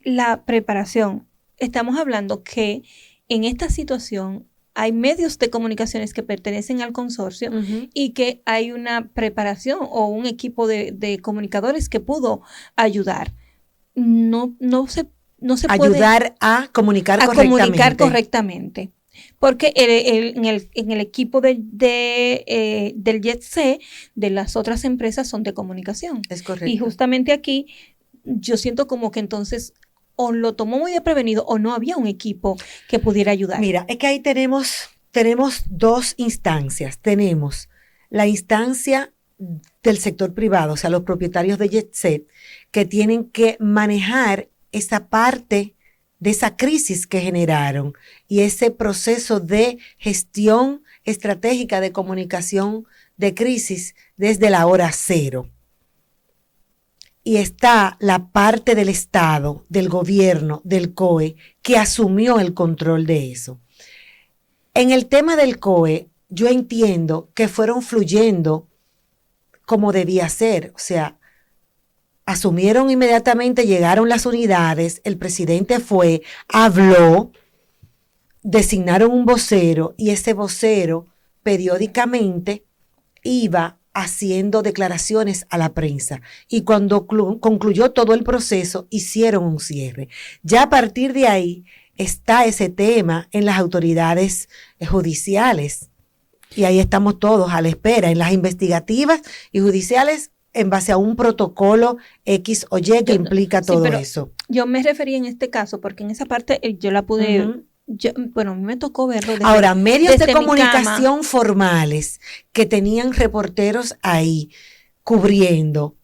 La preparación. Estamos hablando que en esta situación hay medios de comunicaciones que pertenecen al consorcio y que hay una preparación o un equipo de comunicadores que pudo ayudar. No se puede ayudar a comunicar correctamente. Porque en el equipo del JETC, de las otras empresas, son de comunicación. Es correcto. Y justamente aquí yo siento como que entonces o lo tomó muy desprevenido o no había un equipo que pudiera ayudar. Mira, es que ahí tenemos dos instancias. Tenemos la instancia del sector privado, o sea, los propietarios de JetSet, que tienen que manejar esa parte de esa crisis que generaron y ese proceso de gestión estratégica de comunicación de crisis desde la hora cero. Y está la parte del Estado, del gobierno, del COE, que asumió el control de eso. En el tema del COE, yo entiendo que fueron fluyendo como debía ser. O sea, asumieron inmediatamente, llegaron las unidades, el presidente fue, habló, designaron un vocero y ese vocero periódicamente iba haciendo declaraciones a la prensa. Y cuando concluyó todo el proceso, hicieron un cierre. Ya a partir de ahí está ese tema en las autoridades judiciales. Y ahí estamos todos a la espera, en las investigativas y judiciales, en base a un protocolo X o Y que implica todo eso. Yo me refería en este caso, porque en esa parte yo la pude... a mí me tocó verlo. Ahora, medios de comunicación formales que tenían reporteros ahí cubriendo,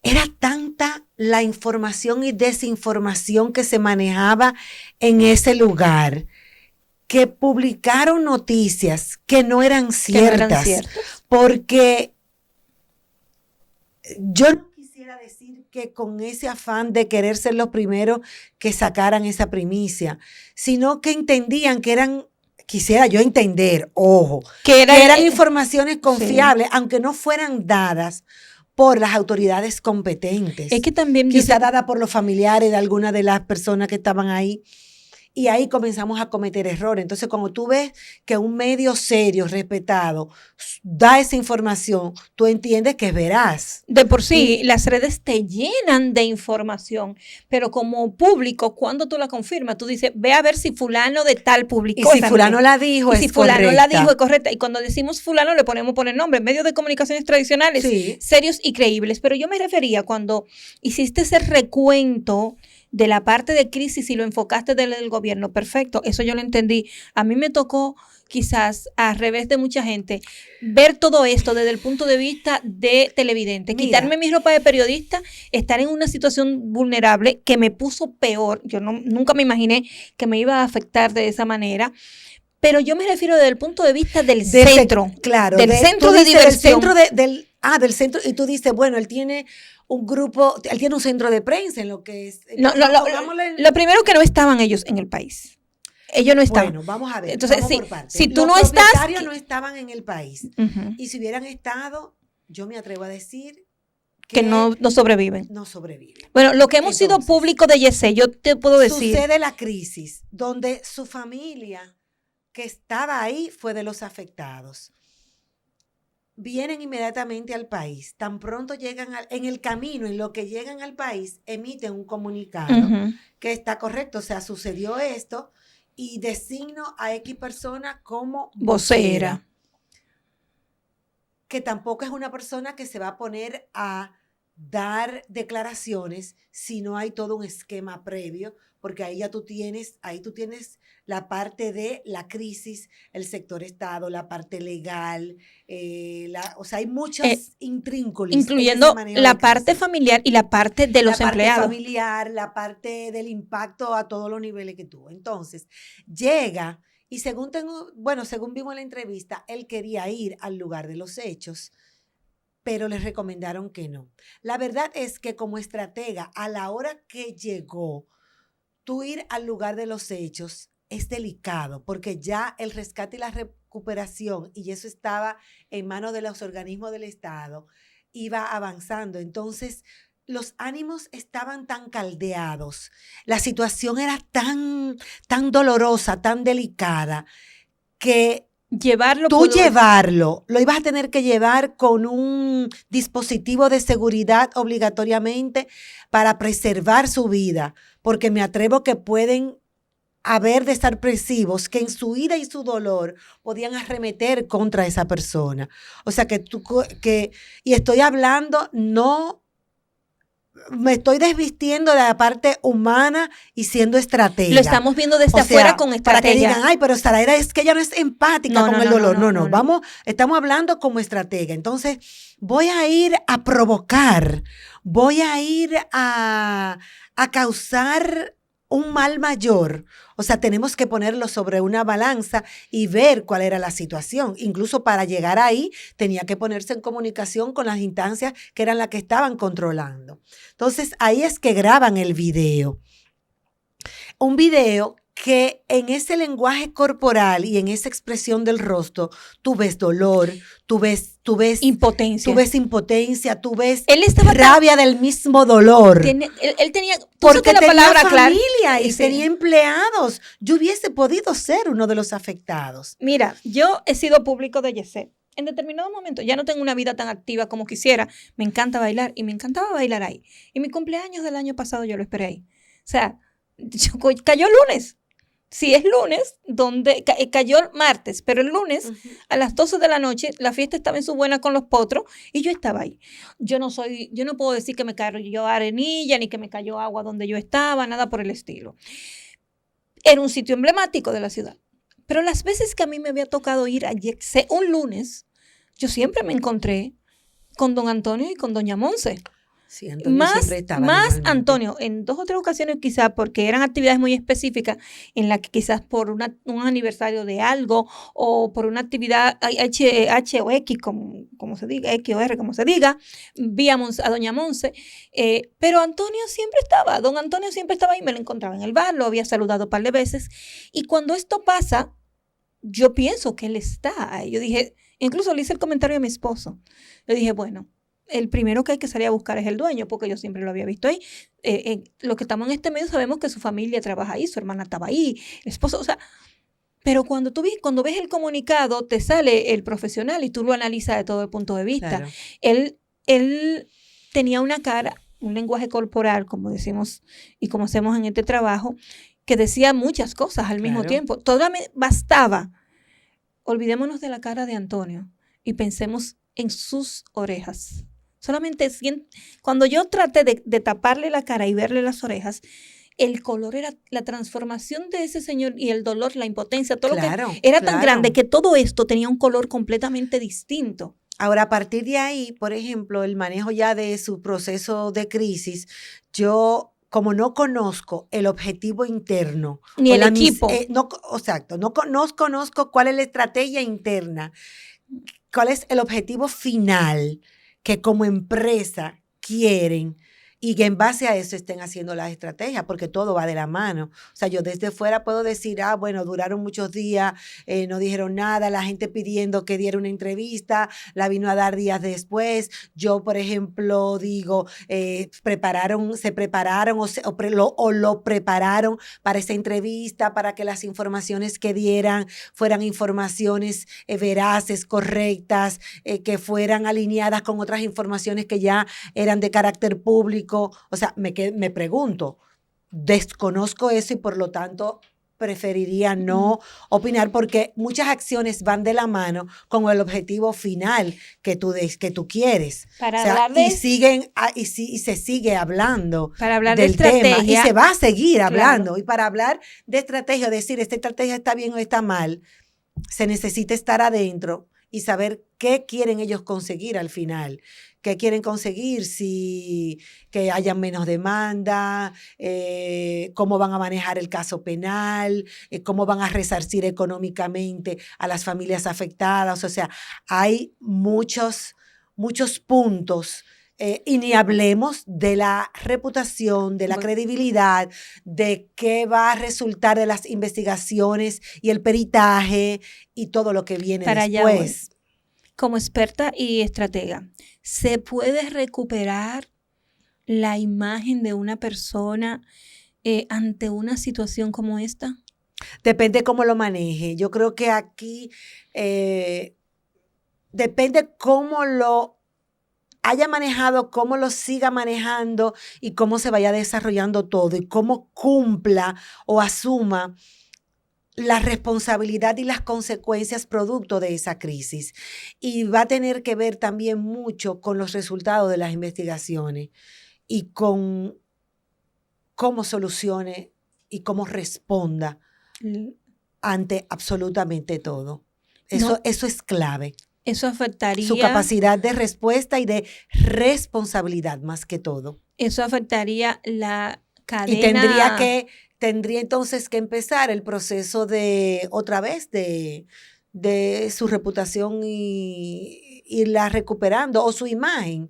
era tanta la información y desinformación que se manejaba en ese lugar que publicaron noticias que no eran ciertas. Porque yo no quisiera decir que con ese afán de querer ser los primeros que sacaran esa primicia, sino que entendían que eran, quisiera yo entender, ojo, que eran informaciones confiables, aunque no fueran dadas por las autoridades competentes. Es que también quizá dada por los familiares de alguna de las personas que estaban ahí. Y ahí comenzamos a cometer errores. Entonces, cuando tú ves que un medio serio, respetado, da esa información, tú entiendes que es veraz. De por sí, las redes te llenan de información, pero como público, cuando tú la confirmas, tú dices, ve a ver si fulano de tal publicó. Y si fulano la dijo, es correcta. Y si fulano la dijo, es correcta. Y cuando decimos fulano, le ponemos por el nombre. Medios de comunicaciones tradicionales, serios y creíbles. Pero yo me refería cuando hiciste ese recuento de la parte de crisis y lo enfocaste del gobierno, perfecto, eso yo lo entendí. A mí me tocó, quizás al revés de mucha gente, ver todo esto desde el punto de vista de televidente, quitarme mi ropa de periodista, estar en una situación vulnerable que me puso peor. Yo nunca me imaginé que me iba a afectar de esa manera. Pero yo me refiero desde el punto de vista del centro. Claro. Del centro de diversión. Del centro, y tú dices, bueno, él tiene un grupo, él tiene un centro de prensa en lo que es... Lo primero que no estaban ellos en el país. Ellos no estaban. Bueno, vamos a ver. Entonces, vamos por partes. Si tú los no estás... Los propietarios no estaban en el país. Y si hubieran estado, yo me atrevo a decir que no sobreviven. No sobreviven. Bueno, lo que hemos sido público de Yesé, yo te puedo decir... Sucede la crisis, donde su familia que estaba ahí fue de los afectados. Vienen inmediatamente al país. Tan pronto llegan en el camino, en lo que llegan al país, emiten un comunicado que está correcto. O sea, sucedió esto y designo a X persona como vocera. Que tampoco es una persona que se va a poner a dar declaraciones si no hay todo un esquema previo, porque ahí tú tienes la parte de la crisis, el sector Estado, la parte legal, o sea, hay muchas intrínculas. Incluyendo la parte familiar y la parte de los empleados. La parte familiar, la parte del impacto a todos los niveles que tuvo. Entonces, llega y según vimos en la entrevista, él quería ir al lugar de los hechos pero les recomendaron que no. La verdad es que como estratega, a la hora que llegó, tú ir al lugar de los hechos es delicado, porque ya el rescate y la recuperación, y eso estaba en manos de los organismos del Estado, iba avanzando. Entonces, los ánimos estaban tan caldeados, la situación era tan dolorosa, tan delicada, que llevarlo, lo ibas a tener que llevar con un dispositivo de seguridad obligatoriamente para preservar su vida, porque me atrevo que pueden haber desapresivos que en su ira y su dolor podían arremeter contra esa persona. O sea y estoy hablando, no me estoy desvistiendo de la parte humana y siendo estratega. Lo estamos viendo desde afuera con estrategia. Para que digan, ay, pero Saraida es que ella no es empática con el dolor. No. Estamos hablando como estratega. Entonces, voy a ir a provocar, voy a ir a causar un mal mayor. O sea, tenemos que ponerlo sobre una balanza y ver cuál era la situación. Incluso para llegar ahí, tenía que ponerse en comunicación con las instancias que eran las que estaban controlando. Entonces, ahí es que graban el video. Un video que en ese lenguaje corporal y en esa expresión del rostro, tú ves dolor, tú ves impotencia. Tú ves impotencia, tú ves rabia del mismo dolor. Él tenía, porque la palabra familia y tenía empleados. Yo hubiese podido ser uno de los afectados. Mira, yo he sido público de Yesset. En determinado momento ya no tengo una vida tan activa como quisiera. Me encanta bailar y me encantaba bailar ahí. Y mi cumpleaños del año pasado yo lo esperé ahí. O sea, cayó lunes. Si es lunes, cayó el martes, pero el lunes a las 12 de la noche la fiesta estaba en su buena con los potros y yo estaba ahí. Yo no puedo decir que me cayó arenilla ni que me cayó agua donde yo estaba, nada por el estilo. Era un sitio emblemático de la ciudad. Pero las veces que a mí me había tocado ir a Yexé un lunes, yo siempre me encontré con don Antonio y con doña Monse. Sí, Antonio siempre estaba más Antonio, en 2 o 3 ocasiones quizás porque eran actividades muy específicas en las que quizás por un aniversario de algo o por una actividad H o X, como se diga, X o R, como se diga, víamos a doña Monse, pero Antonio siempre estaba, don Antonio siempre estaba ahí, me lo encontraba en el bar, lo había saludado un par de veces y cuando esto pasa, yo pienso que él está ahí. Yo dije, incluso le hice el comentario a mi esposo, le dije, bueno, el primero que hay que salir a buscar es el dueño, porque yo siempre lo había visto ahí. Los que estamos en este medio sabemos que su familia trabaja ahí, su hermana estaba ahí, el esposo, o sea, pero cuando ves el comunicado, te sale el profesional y tú lo analizas de todo el punto de vista. Claro. Él tenía una cara, un lenguaje corporal, como decimos y como hacemos en este trabajo, que decía muchas cosas al mismo tiempo. Todavía bastaba. Olvidémonos de la cara de Antonio y pensemos en sus orejas. Solamente cuando yo traté de taparle la cara y verle las orejas, el color era la transformación de ese señor y el dolor, la impotencia, todo lo que era tan grande que todo esto tenía un color completamente distinto. Ahora, a partir de ahí, por ejemplo, el manejo ya de su proceso de crisis, yo como no conozco el objetivo interno. Ni el equipo. No conozco cuál es la estrategia interna, cuál es el objetivo final que como empresa quieren y que en base a eso estén haciendo las estrategias, porque todo va de la mano. O sea, yo desde fuera puedo decir, bueno, duraron muchos días, no dijeron nada, la gente pidiendo que diera una entrevista, la vino a dar días después. Yo, por ejemplo, digo, se prepararon o lo prepararon para esa entrevista, para que las informaciones que dieran fueran informaciones veraces, correctas, que fueran alineadas con otras informaciones que ya eran de carácter público. O sea, me pregunto, desconozco eso y por lo tanto preferiría no opinar porque muchas acciones van de la mano con el objetivo final que tú quieres. Y se sigue hablando del tema y se va a seguir hablando. Claro. Y para hablar de estrategia, decir esta estrategia está bien o está mal, se necesita estar adentro y saber qué quieren ellos conseguir al final. ¿Qué quieren conseguir? Si que haya menos demanda, cómo van a manejar el caso penal, cómo van a resarcir económicamente a las familias afectadas. O sea, hay muchos muchos puntos. Y ni hablemos de la reputación, de la credibilidad, de qué va a resultar de las investigaciones y el peritaje y todo lo que viene para después. Como experta y estratega, ¿se puede recuperar la imagen de una persona ante una situación como esta? Depende cómo lo maneje. Yo creo que aquí depende cómo lo haya manejado, cómo lo siga manejando y cómo se vaya desarrollando todo y cómo cumpla o asuma la responsabilidad y las consecuencias producto de esa crisis. Y va a tener que ver también mucho con los resultados de las investigaciones y con cómo solucione y cómo responda ante absolutamente todo. Eso es clave. Eso afectaría su capacidad de respuesta y de responsabilidad más que todo. Eso afectaría la cadena. Y tendría entonces que empezar el proceso de, otra vez, de su reputación y irla recuperando, o su imagen.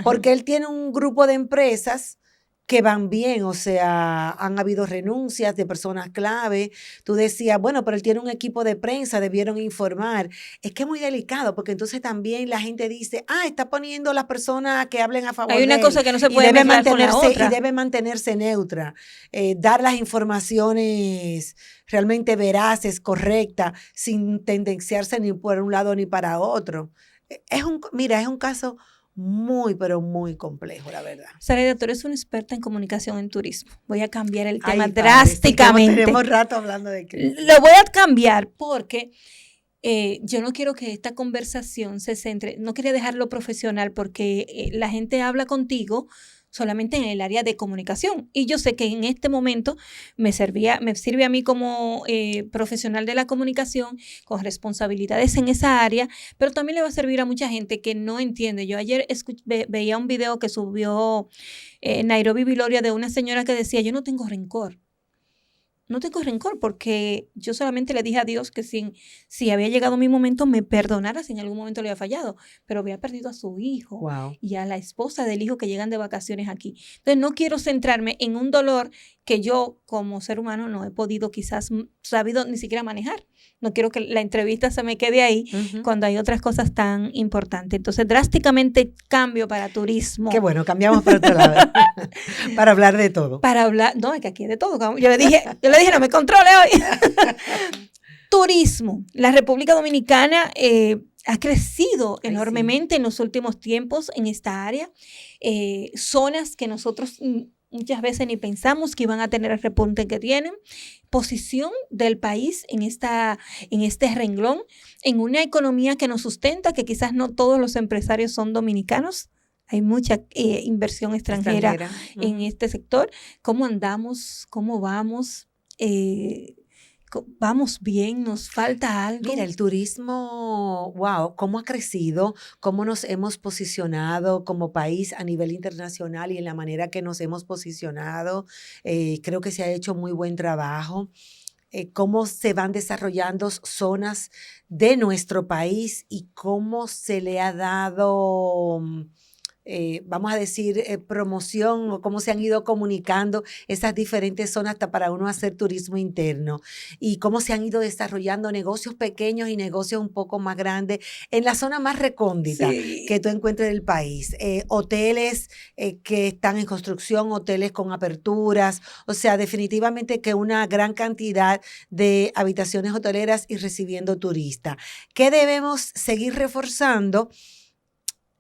Porque él tiene un grupo de empresas que van bien, o sea, han habido renuncias de personas clave. Tú decías, bueno, pero él tiene un equipo de prensa, debieron informar. Es que es muy delicado, porque entonces también la gente dice, está poniendo a las personas que hablen a favor de él. Hay una cosa que no se puede mezclar con la otra. Y debe mantenerse neutra, dar las informaciones realmente veraces, correctas, sin tendenciarse ni por un lado ni para otro. Es un caso muy, pero muy complejo, la verdad. Sarayda, tú eres una experta en comunicación en turismo. Voy a cambiar el tema drásticamente. Tenemos rato hablando de que... Lo voy a cambiar porque yo no quiero que esta conversación se centre, no quería dejarlo profesional porque la gente habla contigo solamente en el área de comunicación. Y yo sé que en este momento me sirve a mí como profesional de la comunicación, con responsabilidades en esa área, pero también le va a servir a mucha gente que no entiende. Yo ayer veía un video que subió Nairobi Viloria de una señora que decía, yo no tengo rencor. No tengo rencor porque yo solamente le dije a Dios que si había llegado mi momento me perdonara si en algún momento le había fallado, pero había perdido a su hijo y a la esposa del hijo que llegan de vacaciones aquí. Entonces no quiero centrarme en un dolor que yo como ser humano no he podido quizás sabido ni siquiera manejar. No quiero que la entrevista se me quede ahí cuando hay otras cosas tan importantes. Entonces drásticamente cambio para turismo. Qué bueno, cambiamos para otro lado. Para hablar de todo. No, es que aquí es de todo. Yo le dije, no me controle hoy. Turismo. La República Dominicana ha crecido enormemente en los últimos tiempos en esta área. Zonas que nosotros muchas veces ni pensamos que iban a tener el repunte que tienen. Posición del país en este renglón, en una economía que nos sustenta, que quizás no todos los empresarios son dominicanos. Hay mucha inversión extranjera en este sector. ¿Cómo andamos? ¿Cómo vamos? ¿Vamos bien? ¿Nos falta algo? Mira, el turismo, wow, cómo ha crecido, cómo nos hemos posicionado como país a nivel internacional y en la manera que nos hemos posicionado. Creo que se ha hecho muy buen trabajo. Cómo se van desarrollando zonas de nuestro país y cómo se le ha dado... vamos a decir, promoción o cómo se han ido comunicando esas diferentes zonas hasta para uno hacer turismo interno y cómo se han ido desarrollando negocios pequeños y negocios un poco más grandes en la zona más recóndita que tú encuentres del país. Hoteles que están en construcción, hoteles con aperturas, o sea, definitivamente que una gran cantidad de habitaciones hoteleras y recibiendo turistas. ¿Qué debemos seguir reforzando?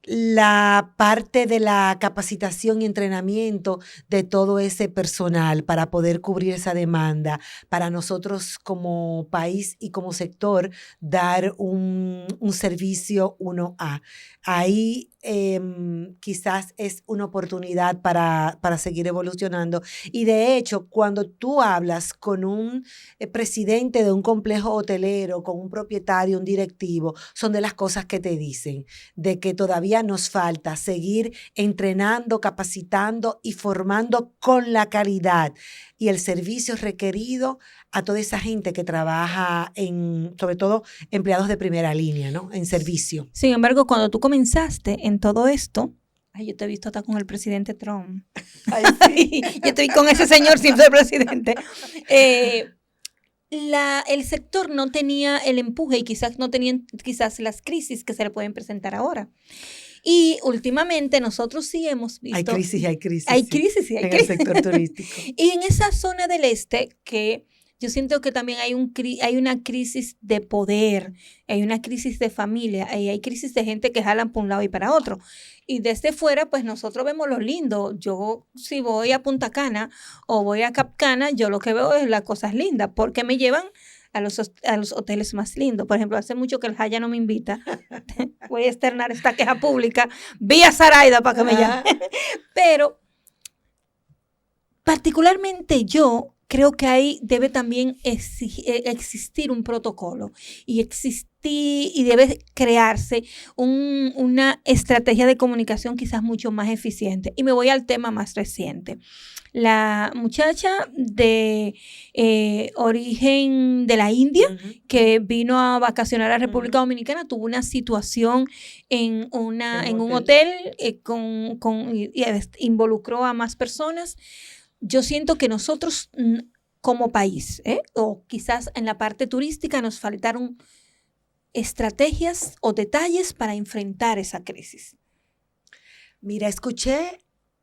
La parte de la capacitación y entrenamiento de todo ese personal para poder cubrir esa demanda, para nosotros como país y como sector dar un servicio 1A. Ahí quizás es una oportunidad para seguir evolucionando. Y de hecho, cuando tú hablas con un presidente de un complejo hotelero, con un propietario, un directivo, son de las cosas que te dicen, de que todavía todavía nos falta seguir entrenando, capacitando y formando con la calidad y el servicio requerido a toda esa gente que trabaja sobre todo empleados de primera línea, ¿no? En servicio. Sin embargo, cuando tú comenzaste en todo esto, ay, yo te he visto hasta con el presidente Trump. Ay, sí. Yo estoy con ese señor siempre presidente. El sector no tenía el empuje y quizás no tenían las crisis que se le pueden presentar ahora. Y últimamente nosotros sí hemos visto... Hay crisis. Hay crisis. En el sector turístico. Y en esa zona del este que... Yo siento que también hay una crisis de poder, hay una crisis de familia, hay crisis de gente que jalan para un lado y para otro. Y desde fuera, pues nosotros vemos lo lindo. Yo, si voy a Punta Cana o voy a Cap Cana, yo lo que veo es las cosas lindas, porque me llevan a los hoteles más lindos. Por ejemplo, hace mucho que el Haya no me invita. Voy a externar esta queja pública vía Zaraida para que me llame. Pero, particularmente yo, creo que ahí debe también existir un protocolo y debe crearse una estrategia de comunicación quizás mucho más eficiente. Y me voy al tema más reciente. La muchacha de origen de la India, que vino a vacacionar a República Dominicana, tuvo una situación en un hotel y involucró a más personas. Yo siento que nosotros como país, o quizás en la parte turística, nos faltaron estrategias o detalles para enfrentar esa crisis. Mira,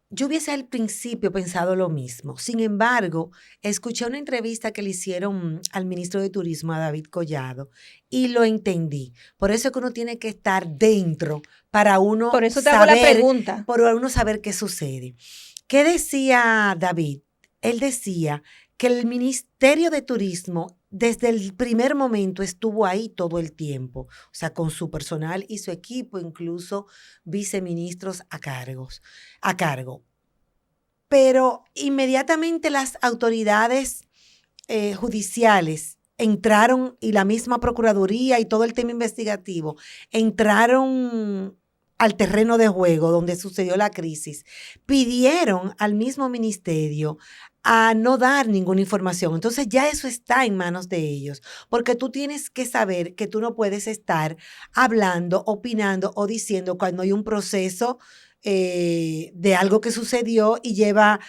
yo hubiese al principio pensado lo mismo. Sin embargo, escuché una entrevista que le hicieron al ministro de Turismo, a David Collado, y lo entendí. Por eso es que uno tiene que estar dentro para uno Por eso te hago la pregunta. Para uno saber qué sucede. ¿Qué decía David? Él decía que el Ministerio de Turismo desde el primer momento estuvo ahí todo el tiempo, o sea, con su personal y su equipo, incluso viceministros a cargo. Pero inmediatamente las autoridades judiciales entraron, y la misma Procuraduría y todo el tema investigativo entraron al terreno de juego donde sucedió la crisis, pidieron al mismo ministerio a no dar ninguna información. Entonces ya eso está en manos de ellos, porque tú tienes que saber que tú no puedes estar hablando, opinando o diciendo cuando hay un proceso de algo que sucedió y lleva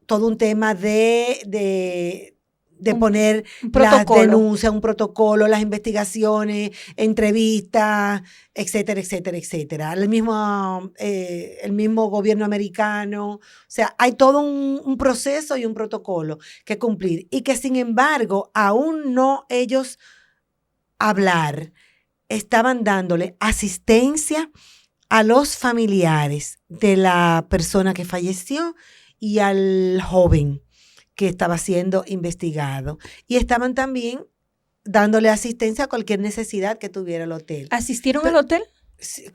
todo un tema de poner las denuncias, un protocolo, las investigaciones, entrevistas, etcétera, etcétera, etcétera. El mismo gobierno americano. O sea, hay todo un proceso y un protocolo que cumplir. Y que, sin embargo, aún no ellos hablar, estaban dándole asistencia a los familiares de la persona que falleció y al joven que estaba siendo investigado. Y estaban también dándole asistencia a cualquier necesidad que tuviera el hotel. ¿Asistieron al hotel?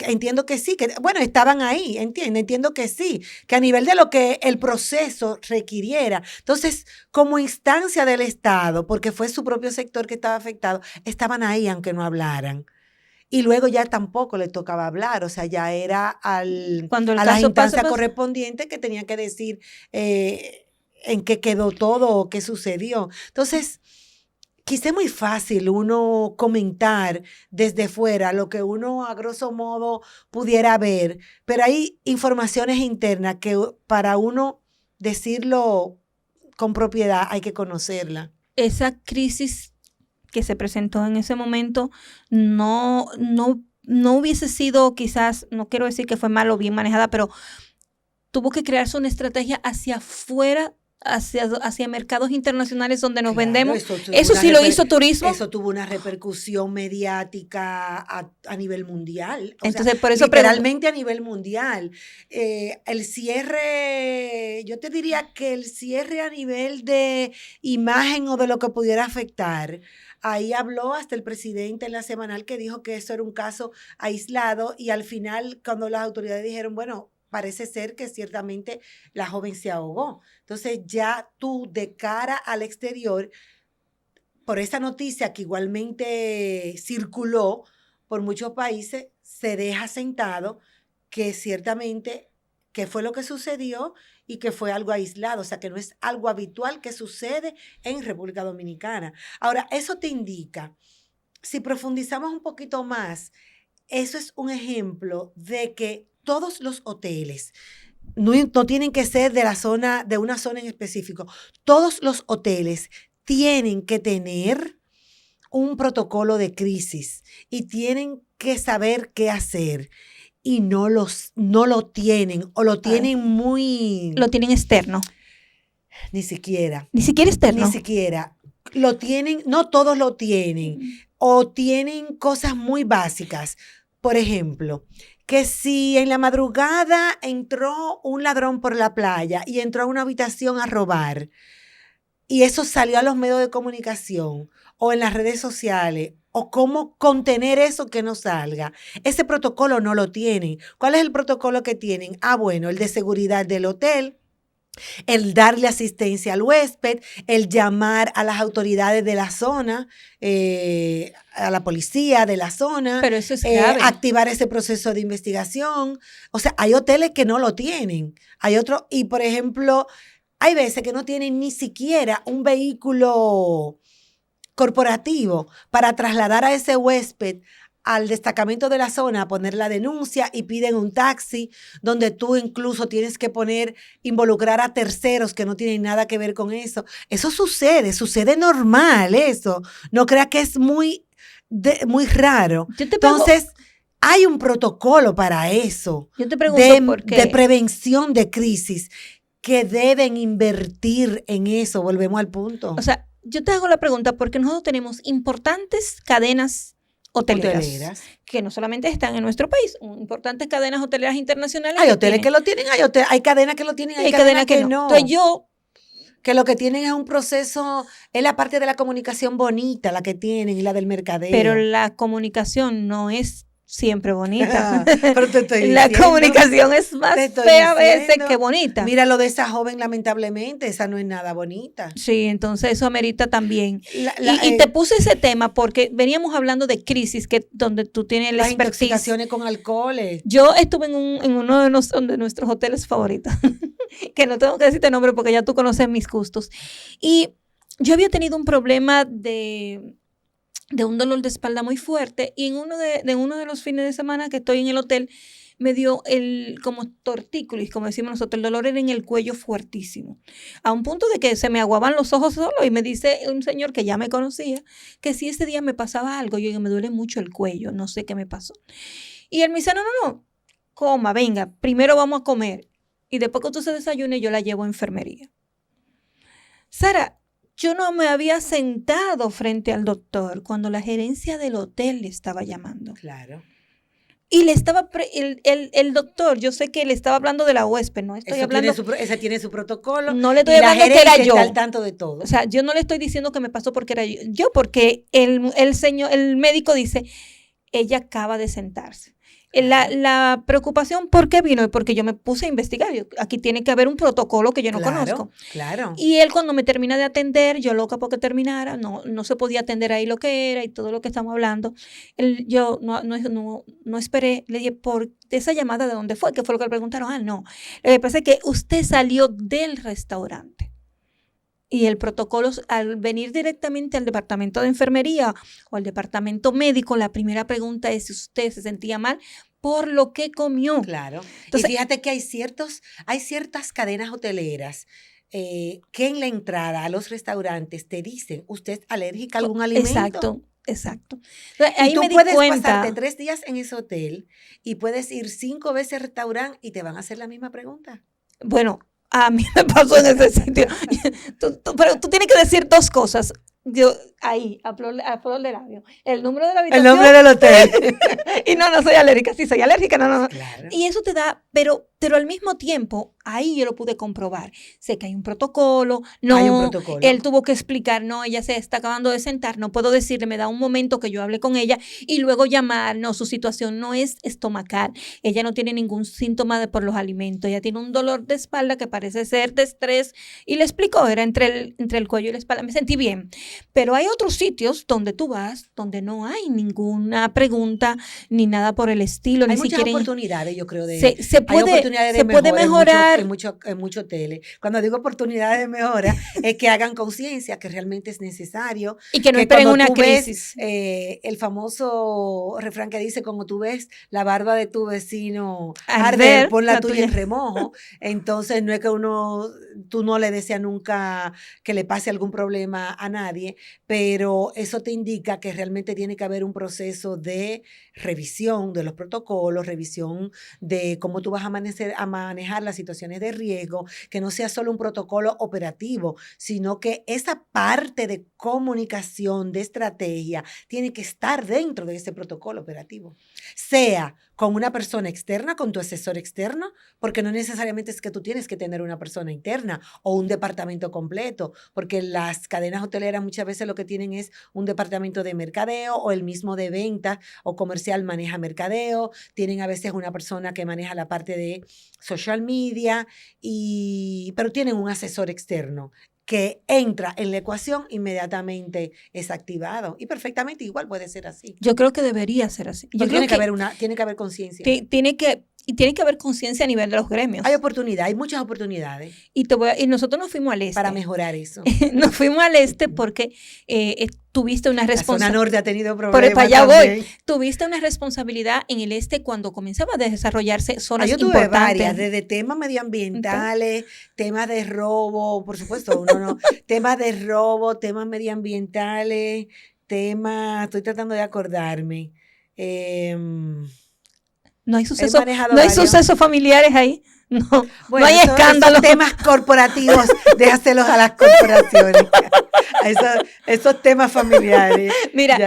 Entiendo que sí, estaban ahí, entiendo que sí, que a nivel de lo que el proceso requiriera. Entonces, como instancia del Estado, porque fue su propio sector que estaba afectado, estaban ahí aunque no hablaran. Y luego ya tampoco le tocaba hablar, o sea, ya era a las instancias correspondientes que tenían que decir en qué quedó todo o qué sucedió. Entonces, quizá es muy fácil uno comentar desde fuera lo que uno a grosso modo pudiera ver, pero hay informaciones internas que para uno decirlo con propiedad hay que conocerla. Esa crisis que se presentó en ese momento no hubiese sido, quizás, no quiero decir que fue mal o bien manejada, pero tuvo que crearse una estrategia hacia afuera, hacia mercados internacionales donde nos vendemos. Eso sí lo hizo turismo. Eso tuvo una repercusión mediática a nivel mundial. Entonces, por eso literalmente a nivel mundial. El cierre, yo te diría que el cierre a nivel de imagen o de lo que pudiera afectar, ahí habló hasta el presidente en la semanal que dijo que eso era un caso aislado, y al final cuando las autoridades dijeron, bueno, parece ser que ciertamente la joven se ahogó. Entonces ya tú, de cara al exterior, por esa noticia que igualmente circuló por muchos países, se deja sentado que ciertamente qué fue lo que sucedió y que fue algo aislado, o sea, que no es algo habitual que sucede en República Dominicana. Ahora, eso te indica, si profundizamos un poquito más, eso es un ejemplo de que todos los hoteles, no tienen que ser de una zona en específico, todos los hoteles tienen que tener un protocolo de crisis y tienen que saber qué hacer. Y no lo tienen, o lo tienen muy... Lo tienen externo. Ni siquiera. Ni siquiera externo. Ni siquiera. Lo tienen, no todos lo tienen, o tienen cosas muy básicas. Por ejemplo, que si en la madrugada entró un ladrón por la playa y entró a una habitación a robar, y eso salió a los medios de comunicación o en las redes sociales, o cómo contener eso que no salga. Ese protocolo no lo tienen. ¿Cuál es el protocolo que tienen? Bueno, el de seguridad del hotel, el darle asistencia al huésped, el llamar a las autoridades de la zona, a la policía de la zona. Pero eso es grave. Activar ese proceso de investigación. O sea, hay hoteles que no lo tienen. Hay otros, y por ejemplo, hay veces que no tienen ni siquiera un vehículo corporativo para trasladar a ese huésped al destacamento de la zona a poner la denuncia, y piden un taxi donde tú incluso tienes que involucrar a terceros que no tienen nada que ver con eso. Eso sucede normal eso. No creas que es muy raro. Entonces, hay un protocolo para eso. Yo te pregunto por qué. De prevención de crisis, que deben invertir en eso. Volvemos al punto. O sea, yo te hago la pregunta porque nosotros tenemos importantes cadenas hoteleras que no solamente están en nuestro país, importantes cadenas hoteleras internacionales. Hay hoteles que lo tienen, hay cadenas que lo tienen, hay cadenas que no. Entonces que lo que tienen es un proceso, es la parte de la comunicación bonita la que tienen y la del mercadeo. Pero la comunicación no es siempre bonita. Pero te estoy la comunicación es más fea a veces que bonita. Mira lo de esa joven, lamentablemente, esa no es nada bonita. Sí, entonces eso amerita también. Y te puse ese tema porque veníamos hablando de crisis, donde tú tienes la expertise. Las intoxicaciones con alcoholes. Yo estuve en uno de nuestros hoteles favoritos, que no tengo que decirte nombre porque ya tú conoces mis gustos. Y yo había tenido un problema de un dolor de espalda muy fuerte, y en uno de los fines de semana que estoy en el hotel me dio como tortícolis, como decimos nosotros. El dolor era en el cuello fuertísimo, a un punto de que se me aguaban los ojos solo, y me dice un señor que ya me conocía que si ese día me pasaba algo. Yo digo, me duele mucho el cuello, no sé qué me pasó. Y él me dice, no, coma, venga, primero vamos a comer y después que tú se desayune yo la llevo a enfermería. Sara, yo no me había sentado frente al doctor cuando la gerencia del hotel le estaba llamando. Claro. Y le estaba, el doctor, yo sé que le estaba hablando de la huésped, no estoy hablando. Esa tiene su protocolo. No le estoy hablando que era yo. Está al tanto de todo. O sea, yo no le estoy diciendo que me pasó porque era yo, porque el médico dice, ella acaba de sentarse. La preocupación, ¿por qué vino? Porque yo me puse a investigar. Aquí tiene que haber un protocolo que yo no conozco. Claro. Y él, cuando me termina de atender, yo loca porque terminara, no se podía atender ahí lo que era y todo lo que estamos hablando. Yo no esperé. Le dije, ¿por esa llamada de dónde fue? ¿Qué fue lo que le preguntaron? No. Lo que pasa es que usted salió del restaurante. Y el protocolo, al venir directamente al departamento de enfermería o al departamento médico, la primera pregunta es si usted se sentía mal por lo que comió. Claro. Entonces, y fíjate que hay ciertas cadenas hoteleras que en la entrada a los restaurantes te dicen, ¿usted es alérgica a algún alimento? Exacto. Entonces, ahí y tú me di puedes cuenta, pasarte 3 días en ese hotel y puedes ir 5 veces al restaurante y te van a hacer la misma pregunta. Bueno, a mí me pasó en ese sitio. Pero tú tienes que decir 2 cosas. Yo, ahí, a flor de labio. El número de la habitación. El nombre del hotel. Y no soy alérgica. Sí, soy alérgica, no. Claro. Y eso te da, pero al mismo tiempo, ahí yo lo pude comprobar. Sé que hay un protocolo. Hay un protocolo. Él tuvo que explicar, ella se está acabando de sentar, no puedo decirle, me da un momento que yo hable con ella y luego llamar. No, su situación no es estomacal. Ella no tiene ningún síntoma por los alimentos. Ella tiene un dolor de espalda que parece ser de estrés. Y le explicó, era entre el cuello y la espalda. Me sentí bien. Pero hay otros sitios donde tú vas, donde no hay ninguna pregunta ni nada por el estilo. Hay ni muchas siquiera oportunidades, yo creo, se puede mejorar. En mucho tele. Cuando digo oportunidades de mejora, es que hagan conciencia que realmente es necesario. Y que no esperen una crisis. El famoso refrán que dice, como tú ves la barba de tu vecino arder, pon la tuya en remojo. Entonces no es que tú no le deseas nunca que le pase algún problema a nadie, pero eso te indica que realmente tiene que haber un proceso de revisión de los protocolos, revisión de cómo tú vas a manejar las situaciones de riesgo, que no sea solo un protocolo operativo, sino que esa parte de comunicación, de estrategia, tiene que estar dentro de ese protocolo operativo. Sea con una persona externa, con tu asesor externo, porque no necesariamente es que tú tienes que tener una persona interna o un departamento completo, porque las cadenas hoteleras muchas veces lo que tienen es un departamento de mercadeo o el mismo de venta o comercial maneja mercadeo, tienen a veces una persona que maneja la parte de social media, pero tienen un asesor externo que entra en la ecuación, inmediatamente es activado. Y perfectamente igual puede ser así. Yo creo que debería ser así. Tiene que haber conciencia. Tiene que haber conciencia a nivel de los gremios. Hay muchas oportunidades. Y nosotros nos fuimos al este. Para mejorar eso. Nos fuimos al este porque tuviste una responsabilidad. La zona norte ha tenido problemas. Para allá voy. Tuviste una responsabilidad en el este cuando comenzaba a desarrollarse zonas yo tuve importantes. Varias, desde temas medioambientales, temas de robo, por supuesto, temas de robo, temas medioambientales, estoy tratando de acordarme. No hay sucesos familiares ahí. No, bueno, no hay escándalos. Esos temas corporativos, déjaselos a las corporaciones. Esos temas familiares. Mira,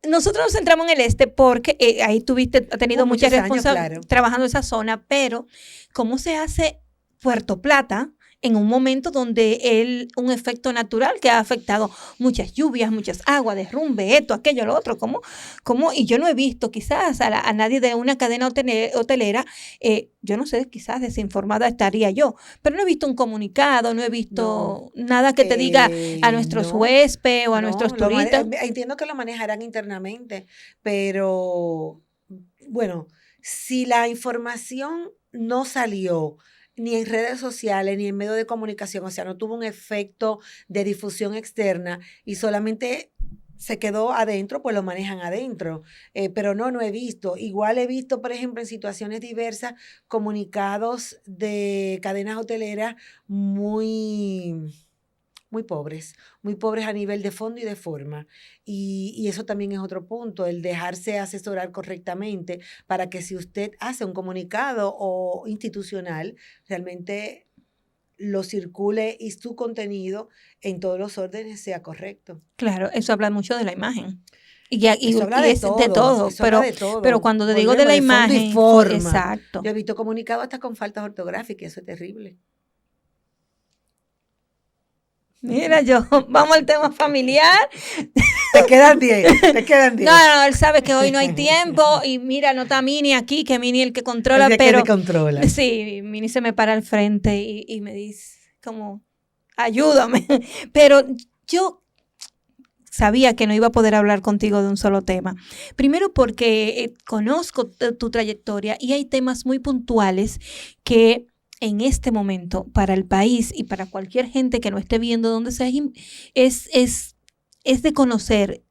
nosotros nos centramos en el este porque ahí has tenido mucha responsabilidad claro, trabajando esa zona, pero ¿cómo se hace Puerto Plata en un momento donde un efecto natural que ha afectado muchas lluvias, muchas aguas, derrumbe, esto, aquello, lo otro? Y yo no he visto quizás a nadie de una cadena hotelera, yo no sé, quizás desinformada estaría yo, pero no he visto un comunicado, no he visto nada que te diga a nuestros huéspedes o a nuestros turistas. Entiendo que lo manejarán internamente, pero bueno, si la información no salió ni en redes sociales, ni en medios de comunicación, o sea, no tuvo un efecto de difusión externa y solamente se quedó adentro, pues lo manejan adentro. Pero no he visto. Igual he visto, por ejemplo, en situaciones diversas, comunicados de cadenas hoteleras muy pobres a nivel de fondo y de forma. Y eso también es otro punto, el dejarse asesorar correctamente para que si usted hace un comunicado o institucional, realmente lo circule y su contenido en todos los órdenes sea correcto. Claro, eso habla mucho de la imagen. Y habla de todo, pero cuando te digo de la imagen, y forma. Exacto. Yo he visto comunicados hasta con faltas ortográficas, eso es terrible. Mira, vamos al tema familiar. Te quedan 10. No, él sabe que hoy no hay tiempo y mira, no está Mini aquí, que Mini es el que controla, pero controla. Sí, Mini se me para al frente y me dice como, ayúdame. Pero yo sabía que no iba a poder hablar contigo de un solo tema. Primero porque conozco tu trayectoria y hay temas muy puntuales que en este momento, para el país y para cualquier gente que no esté viendo donde sea, es de conocer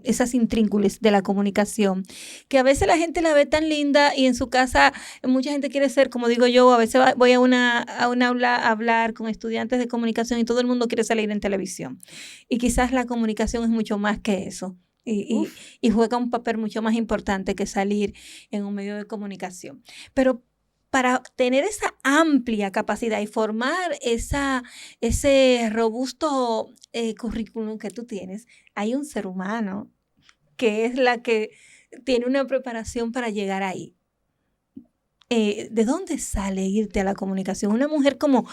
esas intrínculas de la comunicación, que a veces la gente la ve tan linda y en su casa mucha gente quiere ser, como digo yo, a veces voy a una aula a hablar con estudiantes de comunicación y todo el mundo quiere salir en televisión. Y quizás la comunicación es mucho más que eso. Y juega un papel mucho más importante que salir en un medio de comunicación. Pero para tener esa amplia capacidad y formar ese robusto currículum que tú tienes, hay un ser humano que es la que tiene una preparación para llegar ahí. ¿de dónde sale irte a la comunicación? Una mujer como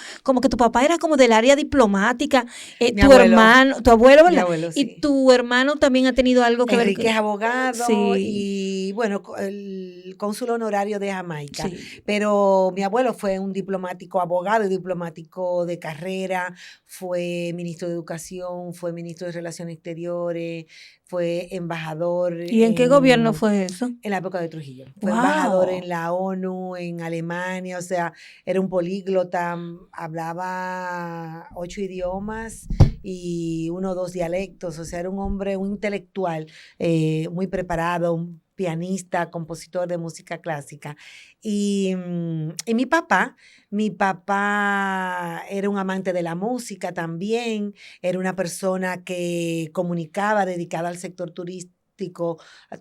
que tu papá era como del área diplomática, tu abuelo, ¿verdad? Mi abuelo, sí. Y tu hermano también ha tenido algo que Enrique ver. Es abogado, sí. Y bueno, el cónsul honorario de Jamaica. Sí. Pero mi abuelo fue un diplomático, abogado y diplomático de carrera, fue ministro de Educación, fue ministro de Relaciones Exteriores, fue embajador. ¿Y en qué gobierno fue eso? En la época de Trujillo. Fue embajador en la ONU, en Alemania, o sea, era un políglota, hablaba 8 idiomas y 1 o 2 dialectos, o sea, era un hombre, un intelectual muy preparado, un pianista, compositor de música clásica. Y mi papá era un amante de la música también, era una persona que comunicaba, dedicada al sector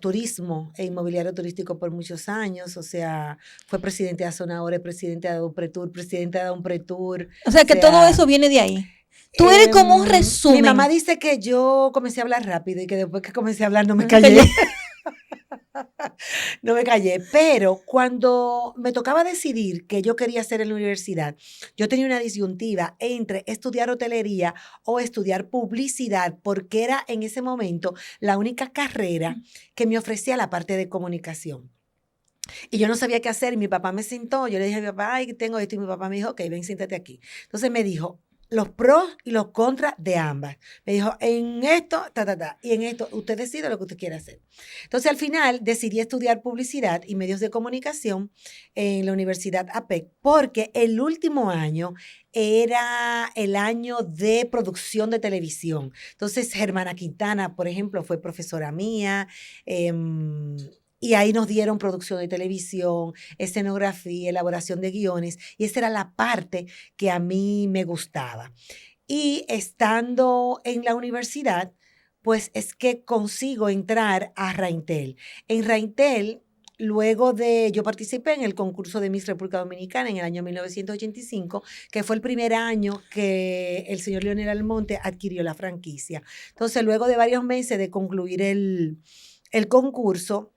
turismo e inmobiliario turístico por muchos años, o sea, fue presidente de Azonadores, presidente de Adopretur, presidente de Adonpretur. O sea, que todo eso viene de ahí. Tú eres como un resumen. Mi mamá dice que yo comencé a hablar rápido y que después que comencé a hablar no me callé. No me callé, pero cuando me tocaba decidir qué yo quería hacer en la universidad, yo tenía una disyuntiva entre estudiar hotelería o estudiar publicidad, porque era en ese momento la única carrera que me ofrecía la parte de comunicación. Y yo no sabía qué hacer y mi papá me sentó, yo le dije a mi papá, ay, tengo esto, y mi papá me dijo, ok, ven, siéntate aquí. Entonces me dijo, los pros y los contras de ambas. Me dijo, en esto, y en esto, usted decide lo que usted quiere hacer. Entonces, al final, decidí estudiar publicidad y medios de comunicación en la Universidad APEC, porque el último año era el año de producción de televisión. Entonces, Germana Quintana, por ejemplo, fue profesora mía, y ahí nos dieron producción de televisión, escenografía, elaboración de guiones, y esa era la parte que a mí me gustaba. Y estando en la universidad, pues es que consigo entrar a Raintel. En Raintel, yo participé en el concurso de Miss República Dominicana en el año 1985, que fue el primer año que el señor Leonel Almonte adquirió la franquicia. Entonces, luego de varios meses de concluir el concurso,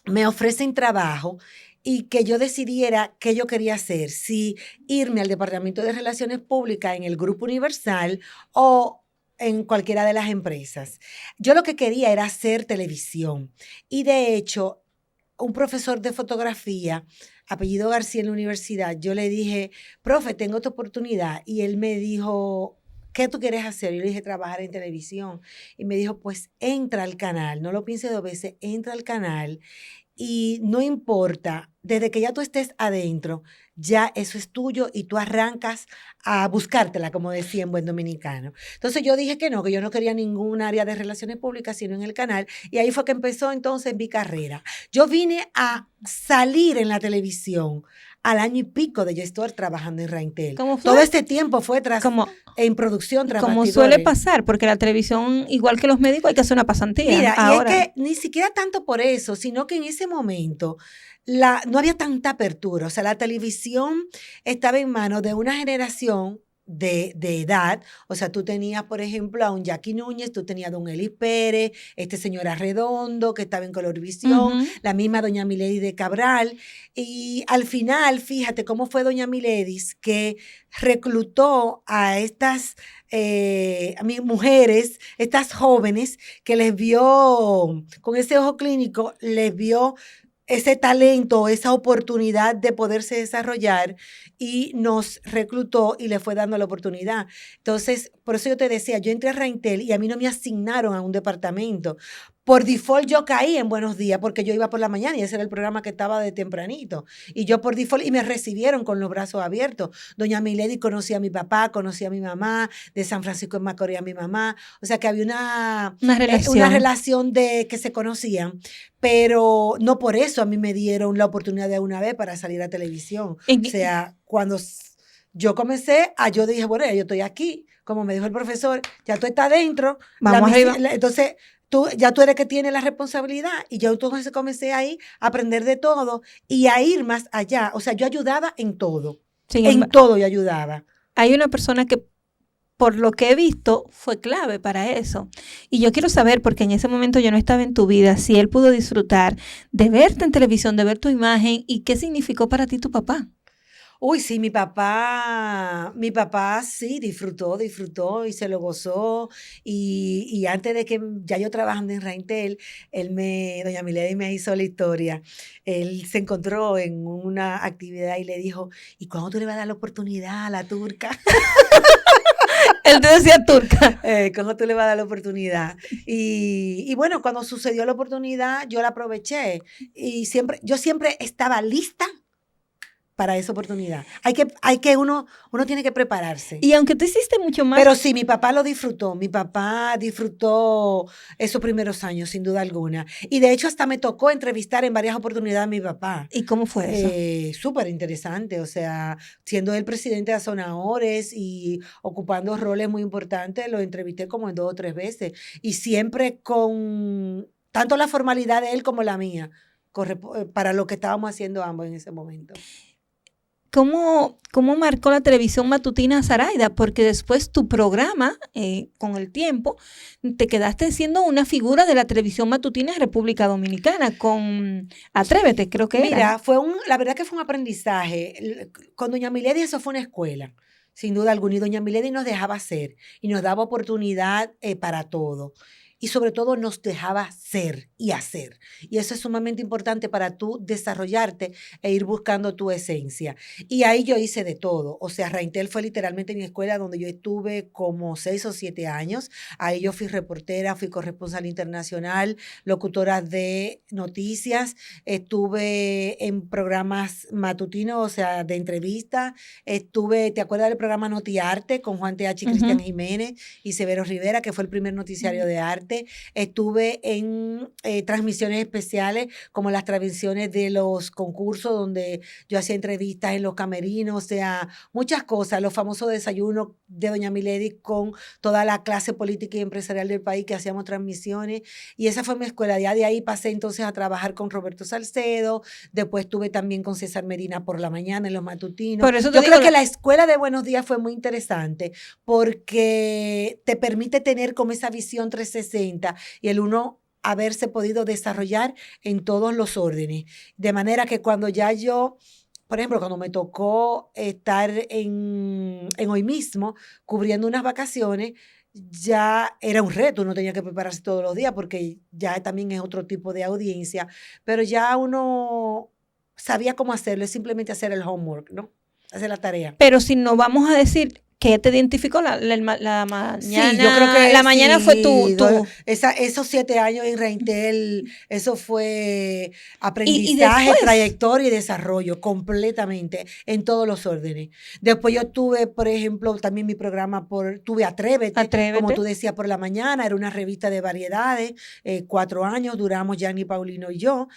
me ofrecen trabajo y que yo decidiera qué yo quería hacer, si irme al Departamento de Relaciones Públicas en el Grupo Universal o en cualquiera de las empresas. Yo lo que quería era hacer televisión y de hecho, un profesor de fotografía, apellido García en la universidad, yo le dije, profe, tengo esta oportunidad y él me dijo, ¿qué tú quieres hacer? Yo le dije, trabajar en televisión. Y me dijo, pues entra al canal, no lo pienses 2 veces, entra al canal y no importa, desde que ya tú estés adentro, ya eso es tuyo y tú arrancas a buscártela, como decía en buen dominicano. Entonces yo dije que yo no quería ningún área de relaciones públicas, sino en el canal, y ahí fue que empezó entonces mi carrera. Yo vine a salir en la televisión al año y pico de yo estar trabajando en Raintel. Todo este tiempo fue en producción tras como bastidores. Suele pasar, porque la televisión, igual que los médicos, hay que hacer una pasantía. Mira, ahora. Y es que ni siquiera tanto por eso, sino que en ese momento no había tanta apertura. O sea, la televisión estaba en manos de una generación de edad. O sea, tú tenías, por ejemplo, a un Jackie Núñez, tú tenías a don Eli Pérez, este señor Arredondo, que estaba en Colorvisión, la misma doña Milady de Cabral. Y al final, fíjate cómo fue doña Milady que reclutó a estas mujeres, estas jóvenes, que les vio, con ese ojo clínico, les vio ese talento, esa oportunidad de poderse desarrollar y nos reclutó y le fue dando la oportunidad. Entonces, por eso yo te decía, yo entré a Raintel y a mí no me asignaron a un departamento. Por default yo caí en Buenos Días porque yo iba por la mañana y ese era el programa que estaba de tempranito. Y yo por default, y me recibieron con los brazos abiertos. Doña Milady conocía a mi papá, conocía a mi mamá, de San Francisco de Macorís a mi mamá. O sea que había una relación de que se conocían, pero no por eso a mí me dieron la oportunidad de una vez para salir a televisión. O sea, cuando yo comencé, yo dije, bueno, yo estoy aquí, como me dijo el profesor, ya tú estás dentro. Vamos arriba. Entonces, tú eres que tiene la responsabilidad y yo entonces comencé ahí a aprender de todo y a ir más allá. O sea, yo ayudaba en todo. Sí, en todo yo ayudaba. Hay una persona que por lo que he visto, fue clave para eso. Y yo quiero saber, porque en ese momento yo no estaba en tu vida, si él pudo disfrutar de verte en televisión, de ver tu imagen y qué significó para ti tu papá. Uy, sí, mi papá sí disfrutó y se lo gozó. Y antes de que ya yo trabajando en Raintel, doña Milady me hizo la historia. Él se encontró en una actividad y le dijo, ¿y cuándo tú le vas a dar la oportunidad a la turca? Él te decía turca. ¿Cómo tú le vas a dar la oportunidad? Y bueno, cuando sucedió la oportunidad, yo la aproveché. Yo siempre estaba lista para esa oportunidad. Uno tiene que prepararse. Y aunque tú hiciste mucho más. Pero sí, mi papá lo disfrutó. Mi papá disfrutó esos primeros años, sin duda alguna. Y de hecho, hasta me tocó entrevistar en varias oportunidades a mi papá. ¿Y cómo fue eso? Súper interesante. O sea, siendo el presidente de Azonadores y ocupando roles muy importantes, lo entrevisté como en 2 o 3 veces. Y siempre con tanto la formalidad de él como la mía, para lo que estábamos haciendo ambos en ese momento. ¿Cómo marcó la televisión matutina a Zaraida? Porque después tu programa, con el tiempo, te quedaste siendo una figura de la televisión matutina en República Dominicana con Atrévete, creo que era. Mira, la verdad que fue un aprendizaje. Con doña Milady eso fue una escuela, sin duda alguna. Y doña Milady nos dejaba hacer y nos daba oportunidad para todo. Y sobre todo nos dejaba ser y hacer. Y eso es sumamente importante para tú desarrollarte e ir buscando tu esencia. Y ahí yo hice de todo. O sea, Raintel fue literalmente mi escuela donde yo estuve como 6 o 7 años. Ahí yo fui reportera, fui corresponsal internacional, locutora de noticias. Estuve en programas matutinos, o sea, de entrevistas. ¿Te acuerdas del programa Notiarte con Juan T.H. y Cristian Jiménez y Severo Rivera, que fue el primer noticiario de arte? Estuve en transmisiones especiales, como las transmisiones de los concursos, donde yo hacía entrevistas en los camerinos, o sea, muchas cosas, los famosos desayunos de doña Milady con toda la clase política y empresarial del país, que hacíamos transmisiones, y esa fue mi escuela. Ya de ahí pasé entonces a trabajar con Roberto Salcedo, después estuve también con César Medina por la mañana en los matutinos. Por eso yo creo que la escuela de Buenos Días fue muy interesante, porque te permite tener como esa visión 360 y el uno haberse podido desarrollar en todos los órdenes. De manera que cuando ya yo, por ejemplo, cuando me tocó estar en Hoy Mismo, cubriendo unas vacaciones, ya era un reto, uno tenía que prepararse todos los días porque ya también es otro tipo de audiencia, pero ya uno sabía cómo hacerlo, es simplemente hacer el homework, ¿no? Hacer la tarea. Pero si no vamos a decir que te identificó la mañana. Sí, yo creo que la mañana fue tu... Esos 7 años en Raintel, eso fue aprendizaje, trayectoria y desarrollo completamente en todos los órdenes. Después yo tuve, por ejemplo, también mi programa tuve Atrévete, como tú decías, por la mañana, era una revista de variedades, 4 años duramos Gianni Paulino y yo,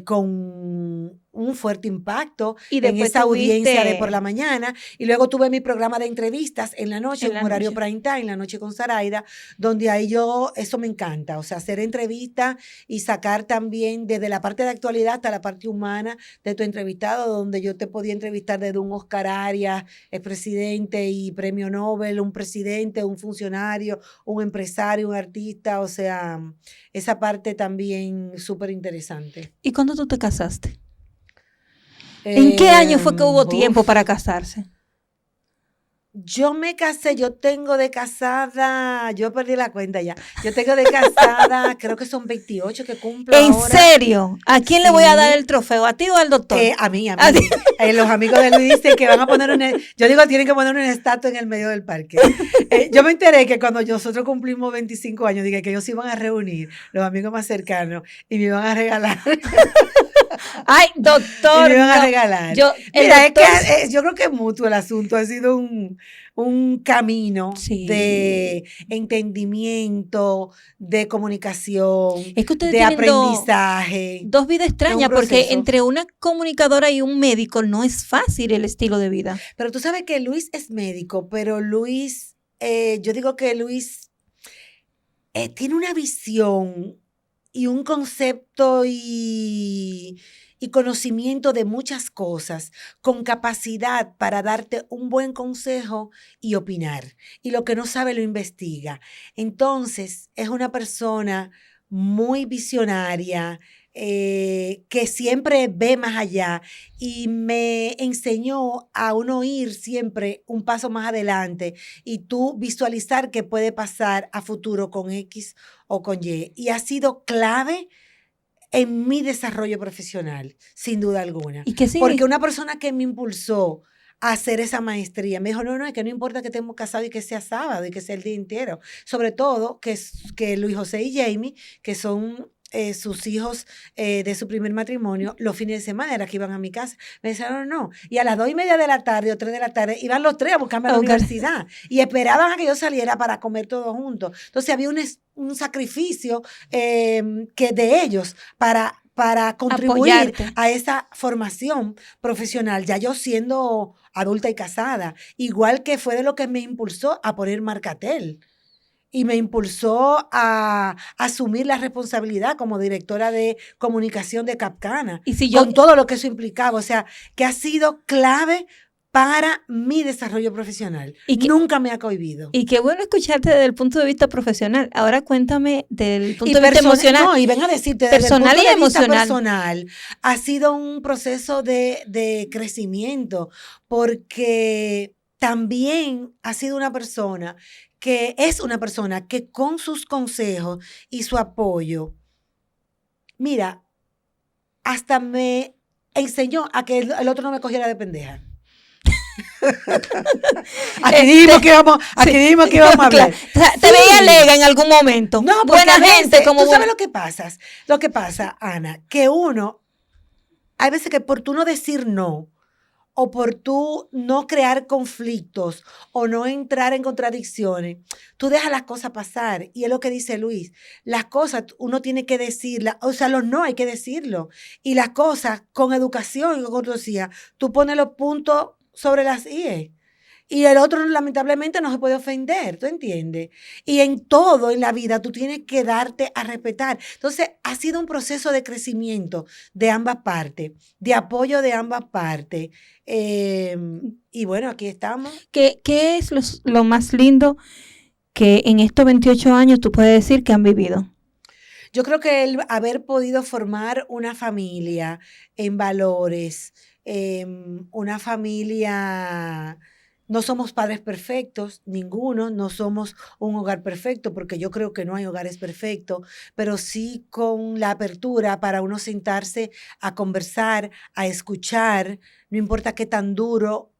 con un fuerte impacto en esa audiencia de por la mañana. Y luego tuve mi programa de entrevistas en la noche, un horario prime time, la noche con Zaraida, donde ahí eso me encanta, o sea, hacer entrevistas y sacar también desde la parte de actualidad hasta la parte humana de tu entrevistado, donde yo te podía entrevistar desde un Oscar Arias, expresidente y premio Nobel, un presidente, un funcionario, un empresario, un artista, o sea, esa parte también súper interesante. ¿Y cuándo tú te casaste? ¿En qué año fue que hubo tiempo para casarse? Yo me casé, yo tengo de casada, yo perdí la cuenta ya. Yo tengo de casada, creo que son 28 que cumplo ¿En ahora. serio? ¿A quién le voy a dar el trofeo? ¿A ti o al doctor? A mí. Los amigos de Luis dicen que van a poner yo digo, tienen que poner una estatua en el medio del parque. Yo me enteré que cuando nosotros cumplimos 25 años, dije que ellos se iban a reunir, los amigos más cercanos, y me iban a regalar. Ay, doctor. Y me iban a regalar. Mira, doctor... es que yo creo que es mutuo el asunto. Ha sido un camino de entendimiento, de comunicación, es que de aprendizaje. Dos vidas extrañas, porque entre una comunicadora y un médico no es fácil el estilo de vida. Pero tú sabes que Luis es médico, pero Luis, yo digo que Luis tiene una visión y un concepto y y conocimiento de muchas cosas, con capacidad para darte un buen consejo y opinar. Y lo que no sabe lo investiga. Entonces, es una persona muy visionaria, que siempre ve más allá y me enseñó a uno ir siempre un paso más adelante y tú visualizar qué puede pasar a futuro con X o con Y. Y ha sido clave en mi desarrollo profesional, sin duda alguna. ¿Y qué Porque una persona que me impulsó a hacer esa maestría me dijo, no, es que no importa que estemos casados y que sea sábado y que sea el día entero. Sobre todo que Luis José y Jamie, que son sus hijos de su primer matrimonio, los fines de semana era que iban a mi casa. Me decían, no. Y a las 2:30 de la tarde o 3 de la tarde iban los tres a buscarme a la universidad y esperaban a que yo saliera para comer todos juntos. Entonces había un sacrificio que de ellos para contribuir apoyarte a esa formación profesional, ya yo siendo adulta y casada, igual que fue de lo que me impulsó a poner Marcatel. Y me impulsó a asumir la responsabilidad como directora de comunicación de Capcana, con todo lo que eso implicaba. O sea, que ha sido clave para mi desarrollo profesional. Nunca me ha cohibido. Y qué bueno escucharte desde el punto de vista profesional. Ahora cuéntame del punto de vista emocional. No, y ven a decirte, desde personal el punto y de vista emocional. Personal, ha sido un proceso de crecimiento, porque también ha sido una persona que es una persona que con sus consejos y su apoyo, mira, hasta me enseñó a que el otro no me cogiera de pendeja. Aquí dijimos que íbamos a hablar. Te veía alegre en algún momento. No, buena gente. Como ¿tú sabes lo que pasa? Lo que pasa, Ana, que hay veces que por tú no decir no, o por tú no crear conflictos o no entrar en contradicciones, tú dejas las cosas pasar. Y es lo que dice Luis, las cosas uno tiene que decirlas, o sea, los no hay que decirlo. Y las cosas con educación y con cortesía, tú pones los puntos sobre las IE. Y el otro lamentablemente no se puede ofender, ¿tú entiendes? Y en todo en la vida tú tienes que darte a respetar. Entonces ha sido un proceso de crecimiento de ambas partes, de apoyo de ambas partes. Y bueno, aquí estamos. ¿Qué es lo más lindo que en estos 28 años tú puedes decir que han vivido? Yo creo que el haber podido formar una familia en valores, una familia... No somos padres perfectos, ninguno, no somos un hogar perfecto, porque yo creo que no hay hogares perfectos, pero sí con la apertura para uno sentarse a conversar, a escuchar, no importa qué tan duro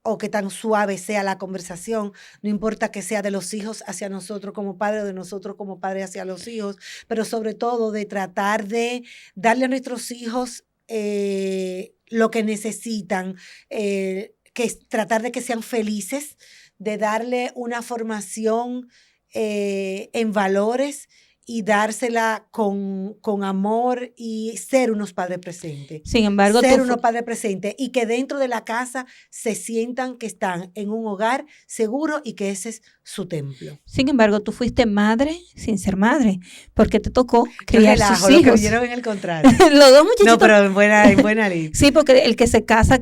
o qué tan suave sea la conversación, no importa que sea de los hijos hacia nosotros como padres o de nosotros como padres hacia los hijos, pero sobre todo de tratar de darle a nuestros hijos lo que necesitan, que es tratar de que sean felices, de darle una formación en valores y dársela con amor y ser unos padres presentes. Sin embargo, ser unos padres presentes y que dentro de la casa se sientan que están en un hogar seguro y que ese es su templo. Sin embargo, tú fuiste madre sin ser madre, porque te tocó criar sus hijos. Lo que vinieron en el contrato. Los dos muchachitos. No, pero en buena ley. Sí, porque el que se casa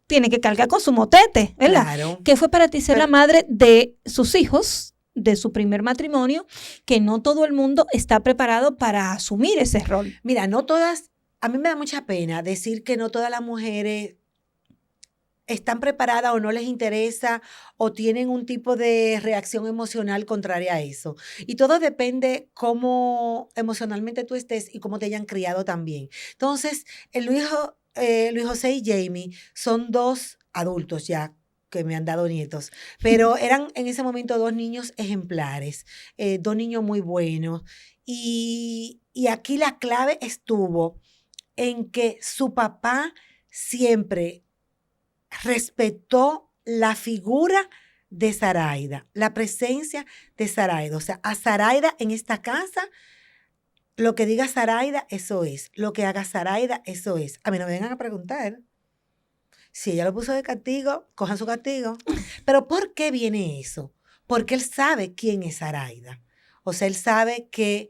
tiene que cargar con su motete, ¿verdad? Claro. ¿Qué fue para ti ser la madre de sus hijos, de su primer matrimonio, que no todo el mundo está preparado para asumir ese rol? Mira, a mí me da mucha pena decir que no todas las mujeres están preparadas o no les interesa o tienen un tipo de reacción emocional contraria a eso. Y todo depende cómo emocionalmente tú estés y cómo te hayan criado también. Entonces, Luis José y Jamie son dos adultos ya que me han dado nietos, pero eran en ese momento dos niños ejemplares, dos niños muy buenos. Y aquí la clave estuvo en que su papá siempre respetó la figura de Zaraida, la presencia de Zaraida. O sea, a Zaraida en esta casa, lo que diga Zaraida, eso es. Lo que haga Zaraida, eso es. A mí no me vengan a preguntar. Si ella lo puso de castigo, cojan su castigo. Pero ¿por qué viene eso? Porque él sabe quién es Zaraida. O sea, él sabe que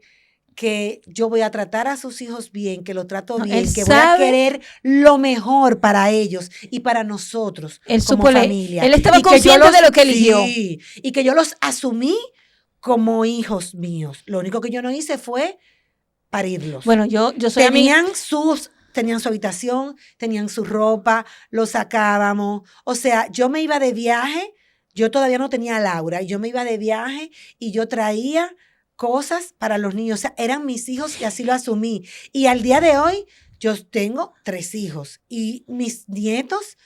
que yo voy a tratar a sus hijos bien, que lo trato No, bien, él que voy a sabe. querer lo mejor para ellos y para nosotros Él como supo, familia. él estaba Y que consciente de lo que eligió. sí, y que yo los asumí como hijos míos. Lo único que yo no hice fue parirlos. Bueno, yo soy amiga. Tenían su habitación, tenían su ropa, los sacábamos. O sea, yo me iba de viaje, yo todavía no tenía a Laura, y yo me iba de viaje y yo traía cosas para los niños. O sea, eran mis hijos y así lo asumí. Y al día de hoy, yo tengo 3 hijos y mis nietos,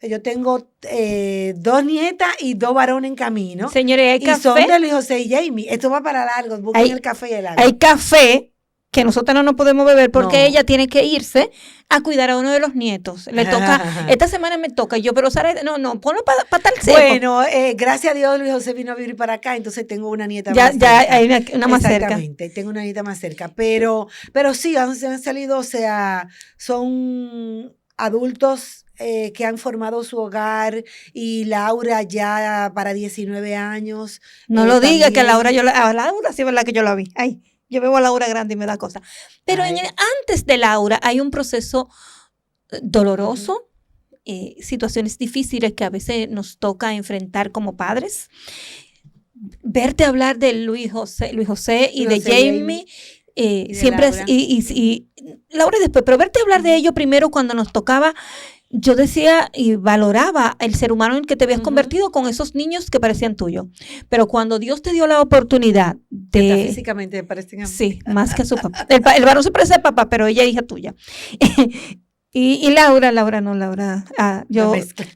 yo tengo 2 nietas y 2 varones en camino. Señores, hay y café. son de Luis José y Jamie. Esto va para largo. Busquen el café y el agua. Hay café que nosotros no nos podemos beber porque No. ella tiene que irse a cuidar a uno de los nietos. Le toca, esta semana me toca, y yo, pero Sara, no, ponlo para tal seco. Bueno, gracias a Dios Luis José vino a vivir para acá, entonces tengo una nieta ya, más cerca. Ya hay una más cerca. Exactamente, tengo una nieta más cerca, pero sí, han salido, o sea, son adultos que han formado su hogar, y Laura ya para 19 años. No lo diga, también. que Laura sí es verdad que yo la vi. Ay, yo veo a Laura grande y me da cosa. Pero antes de Laura hay un proceso doloroso, situaciones difíciles que a veces nos toca enfrentar como padres. Verte hablar de Luis José y de Jamie. Siempre Laura. Y Laura después, pero verte hablar de ello primero cuando nos tocaba. Yo decía y valoraba el ser humano en que te habías convertido con esos niños que parecían tuyos. Pero cuando Dios te dio la oportunidad de... Físicamente parecen a mí. Sí, más que a su papá. El varón se parece al papá, pero ella es hija tuya. Y Laura.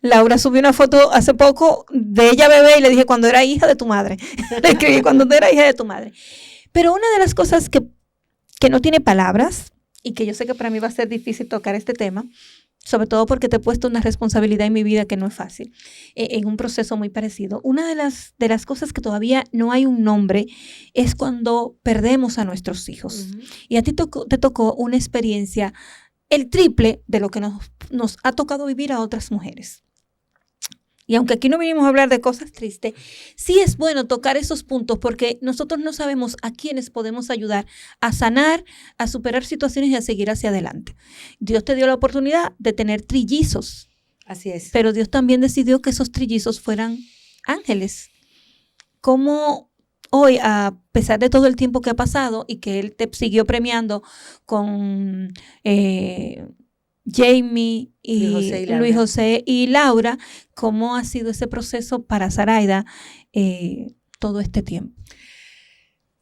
Laura subió una foto hace poco de ella bebé y le dije cuando era hija de tu madre. Le escribí cuando era hija de tu madre. Pero una de las cosas que no tiene palabras y que yo sé que para mí va a ser difícil tocar este tema, sobre todo porque te he puesto una responsabilidad en mi vida que no es fácil, en un proceso muy parecido. Una de las cosas que todavía no hay un nombre es cuando perdemos a nuestros hijos. Y a ti te tocó una experiencia el triple de lo que nos ha tocado vivir a otras mujeres. Y aunque aquí no vinimos a hablar de cosas tristes, sí es bueno tocar esos puntos porque nosotros no sabemos a quiénes podemos ayudar a sanar, a superar situaciones y a seguir hacia adelante. Dios te dio la oportunidad de tener trillizos. Así es. Pero Dios también decidió que esos trillizos fueran ángeles. ¿Cómo hoy, a pesar de todo el tiempo que ha pasado y que Él te siguió premiando con... Jamie y Luis José y Laura, ¿cómo ha sido ese proceso para Zaraida todo este tiempo?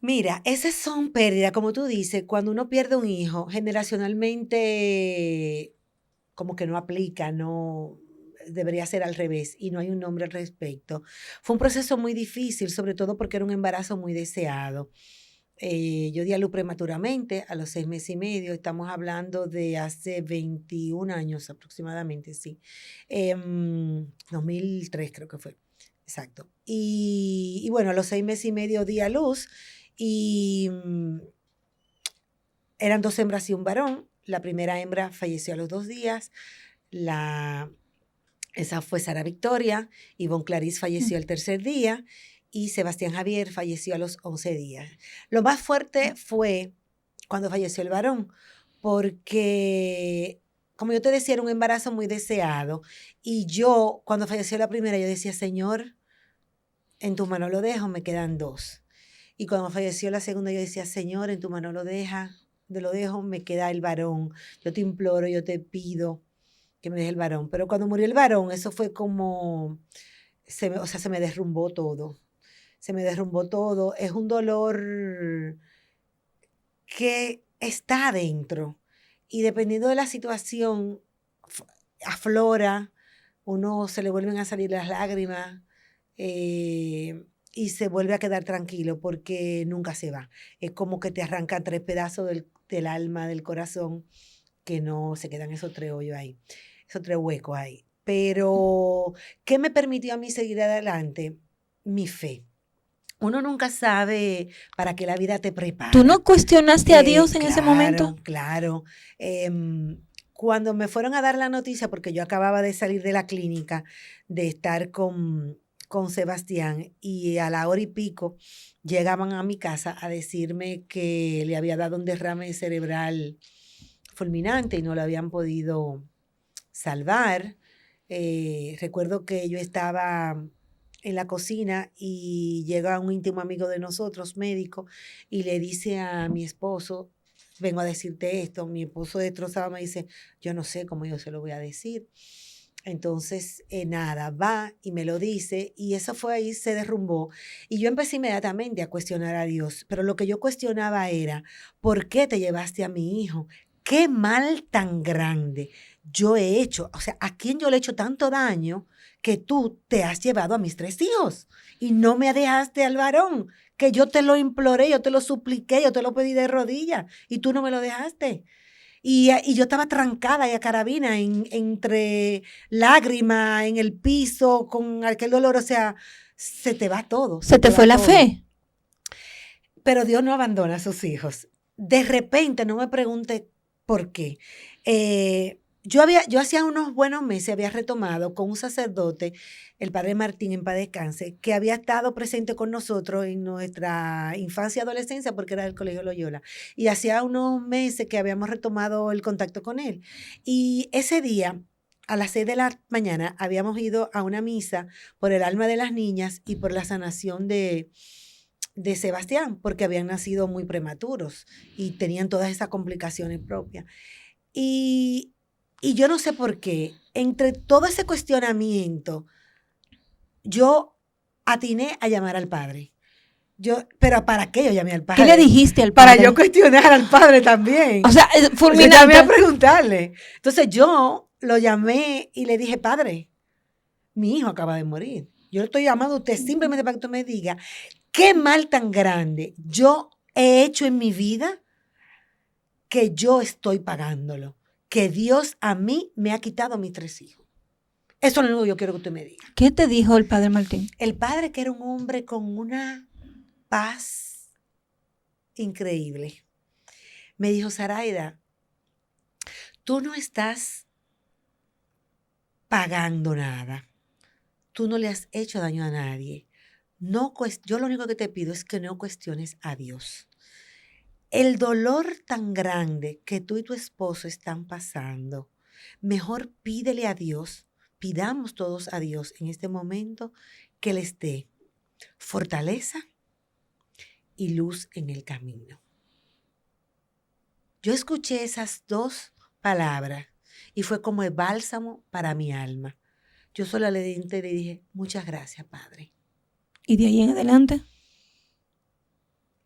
Mira, esas son pérdidas, como tú dices, cuando uno pierde un hijo, generacionalmente como que no aplica, no debería ser al revés y no hay un nombre al respecto. Fue un proceso muy difícil, sobre todo porque era un embarazo muy deseado. Yo di a luz prematuramente a los 6 meses y medio, estamos hablando de hace 21 años aproximadamente, sí. 2003 creo que fue, exacto. Y bueno, a los 6 meses y medio di a luz y eran 2 hembras y un varón. La primera hembra falleció a los 2 días, esa fue Sara Victoria, Ivonne Clarice falleció el tercer día, y Sebastián Javier falleció a los 11 días. Lo más fuerte fue cuando falleció el varón, porque, como yo te decía, era un embarazo muy deseado. Y yo, cuando falleció la primera, yo decía, Señor, en tu mano lo dejo, me quedan 2. Y cuando falleció la segunda, yo decía, Señor, en tu mano lo dejo, me queda el varón. Yo te imploro, yo te pido que me deje el varón. Pero cuando murió el varón, eso fue como, se me derrumbó todo. Se me derrumbó todo. Es un dolor que está adentro. Y dependiendo de la situación, aflora, uno se le vuelven a salir las lágrimas y se vuelve a quedar tranquilo porque nunca se va. Es como que te arrancan 3 pedazos del alma, del corazón, que no se quedan esos 3 hoyos ahí, esos 3 huecos ahí. Pero, ¿qué me permitió a mí seguir adelante? Mi fe. Uno nunca sabe para qué la vida te prepara. ¿Tú no cuestionaste a Dios en ese momento? Claro. Cuando me fueron a dar la noticia, porque yo acababa de salir de la clínica, de estar con con Sebastián y a la hora y pico llegaban a mi casa a decirme que le había dado un derrame cerebral fulminante y no lo habían podido salvar. Recuerdo que yo estaba en la cocina y llega un íntimo amigo de nosotros, médico, y le dice a mi esposo, vengo a decirte esto. Mi esposo destrozado me dice, yo no sé cómo yo se lo voy a decir. Entonces, nada, va y me lo dice y eso fue ahí, se derrumbó. Y yo empecé inmediatamente a cuestionar a Dios, pero lo que yo cuestionaba era, ¿por qué te llevaste a mi hijo? ¿Qué mal tan grande yo he hecho? O sea, ¿a quién yo le he hecho tanto daño que tú te has llevado a mis 3 hijos y no me dejaste al varón? Que yo te lo imploré, yo te lo supliqué, yo te lo pedí de rodillas y tú no me lo dejaste. Y yo estaba trancada y a carabina entre lágrimas, en el piso, con aquel dolor, o sea, se te va todo. Se te fue la todo. fe. Pero Dios no abandona a sus hijos. De repente, no me pregunte por qué. Yo hacía unos buenos meses había retomado con un sacerdote, el padre Martín en paz descanse, que había estado presente con nosotros en nuestra infancia y adolescencia porque era del Colegio Loyola. Y hacía unos meses que habíamos retomado el contacto con él. Y ese día, a las 6 de la mañana, habíamos ido a una misa por el alma de las niñas y por la sanación de Sebastián, porque habían nacido muy prematuros y tenían todas esas complicaciones propias. Y yo no sé por qué, entre todo ese cuestionamiento, yo atiné a llamar al padre. Pero ¿para qué yo llamé al padre? ¿Qué le dijiste al padre? Para yo cuestionar al padre también. O sea, fulminante. Yo llamé a preguntarle. Entonces yo lo llamé y le dije, padre, mi hijo acaba de morir. Yo le estoy llamando a usted simplemente para que usted me diga qué mal tan grande yo he hecho en mi vida que yo estoy pagándolo. Que Dios a mí me ha quitado mis 3 hijos. Eso es lo único que yo quiero que usted me diga. ¿Qué te dijo el padre Martín? El padre, que era un hombre con una paz increíble, me dijo, Zaraida, tú no estás pagando nada. Tú no le has hecho daño a nadie. Yo lo único que te pido es que no cuestiones a Dios. El dolor tan grande que tú y tu esposo están pasando, mejor pídele a Dios, pidamos todos a Dios en este momento que les dé fortaleza y luz en el camino. Yo escuché esas 2 palabras y fue como el bálsamo para mi alma. Yo solo le dije, muchas gracias, Padre. ¿Y de ahí en adelante?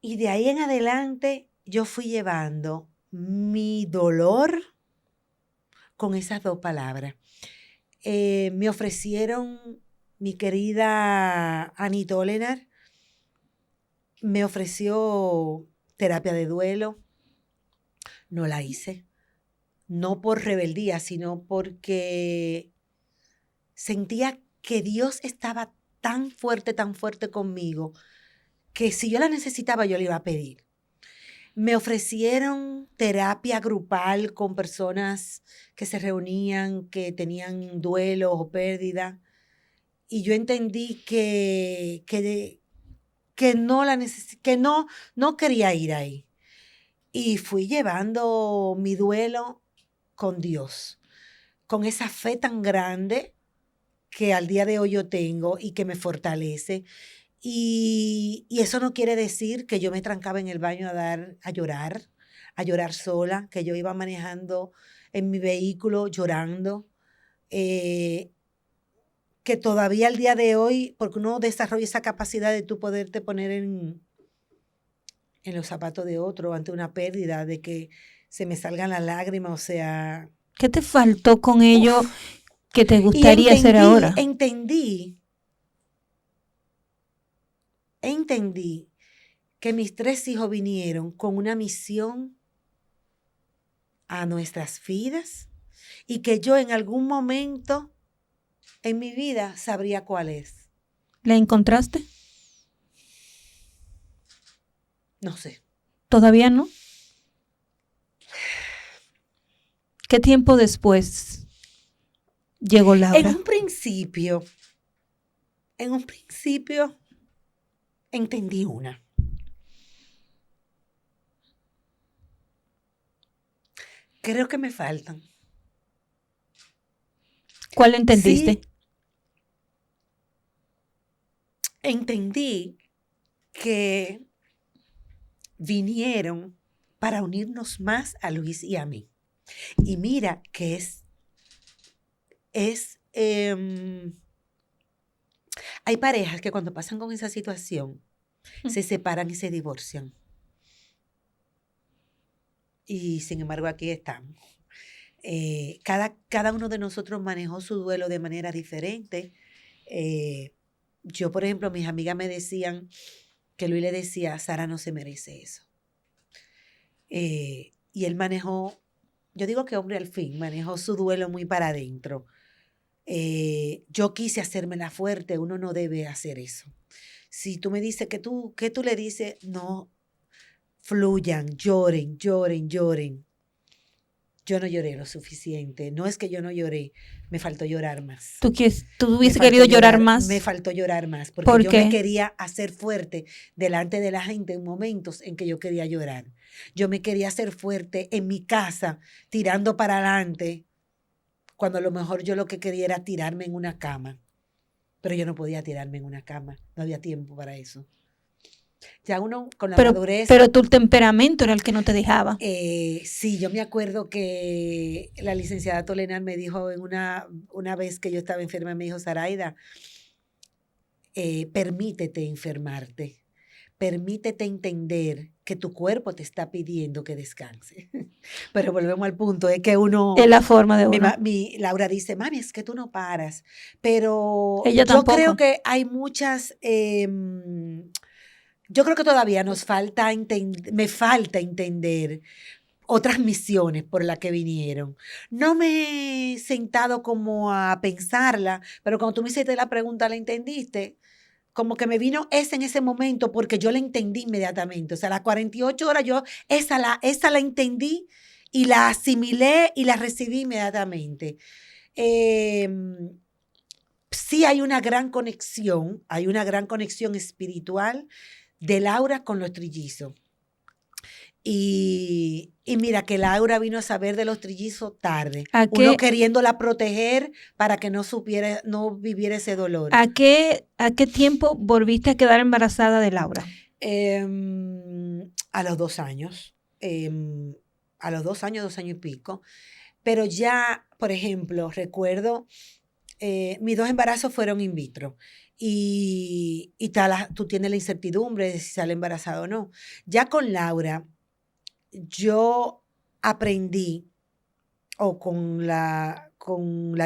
Y de ahí en adelante yo fui llevando mi dolor con esas 2 palabras. Me ofrecieron, mi querida Anita Olenar, me ofreció terapia de duelo. No la hice. No por rebeldía, sino porque sentía que Dios estaba tan fuerte conmigo, que si yo la necesitaba, yo le iba a pedir. Me ofrecieron terapia grupal con personas que se reunían, que tenían duelos o pérdida. Y yo entendí que no quería ir ahí. Y fui llevando mi duelo con Dios, con esa fe tan grande que al día de hoy yo tengo y que me fortalece. Y eso no quiere decir que yo me trancaba en el baño a llorar sola, que yo iba manejando en mi vehículo llorando, que todavía al día de hoy, porque uno desarrolla esa capacidad de tú poderte poner en los zapatos de otro ante una pérdida, de que se me salgan las lágrimas, o sea... ¿Qué te faltó con ello que te gustaría hacer ahora? Entendí que mis 3 hijos vinieron con una misión a nuestras vidas y que yo en algún momento en mi vida sabría cuál es. ¿La encontraste? No sé. ¿Todavía no? ¿Qué tiempo después llegó Laura? En un principio, En un principio entendí una. Creo que me faltan. ¿Cuál entendiste? Sí, entendí que vinieron para unirnos más a Luis y a mí. Y mira que hay parejas que cuando pasan con esa situación se separan y se divorcian. Y sin embargo aquí estamos. Cada uno de nosotros manejó su duelo de manera diferente. Yo, por ejemplo, mis amigas me decían que Luis le decía, Sara no se merece eso. Y él manejó, yo digo que hombre al fin, manejó su duelo muy para adentro. Yo quise hacérmela fuerte, uno no debe hacer eso. Si tú me dices que tú le dices, no, fluyan, lloren, lloren, lloren. Yo no lloré lo suficiente. No es que yo no lloré, me faltó llorar más. ¿Tú hubiese querido llorar más? Me faltó llorar más, porque ¿Por yo qué? me quería hacer fuerte delante de la gente en momentos en que yo quería llorar. Yo me quería hacer fuerte en mi casa, tirando para adelante, cuando a lo mejor yo lo que quería era tirarme en una cama. Pero yo no podía tirarme en una cama, no había tiempo para eso. Ya uno con la madurez... Pero tu temperamento era el que no te dejaba. Sí, yo me acuerdo que la licenciada Tolenar me dijo una vez que yo estaba enferma, me dijo, Zaraida, permítete enfermarte, permítete entender que tu cuerpo te está pidiendo que descanse. Pero volvemos al punto, es que uno... Es la forma de uno. Laura dice, mami, es que tú no paras, pero ella yo tampoco. creo que hay muchas... yo creo que todavía me falta entender otras misiones por las que vinieron. No me he sentado como a pensarla, pero cuando tú me hiciste la pregunta, ¿la entendiste? Como que me vino esa en ese momento porque yo la entendí inmediatamente. O sea, las 48 horas yo esa la entendí y la asimilé y la recibí inmediatamente. Sí hay una gran conexión espiritual de Laura con los trillizos. Y mira que Laura vino a saber de los trillizos tarde. Uno queriéndola proteger para que no viviera ese dolor. ¿A qué tiempo volviste a quedar embarazada de Laura? A los 2 años. A los 2 años, 2 años y pico. Pero ya, por ejemplo, recuerdo, mis 2 embarazos fueron in vitro. Y tú tienes la incertidumbre de si sale embarazada o no. Ya con Laura, yo aprendí, o con la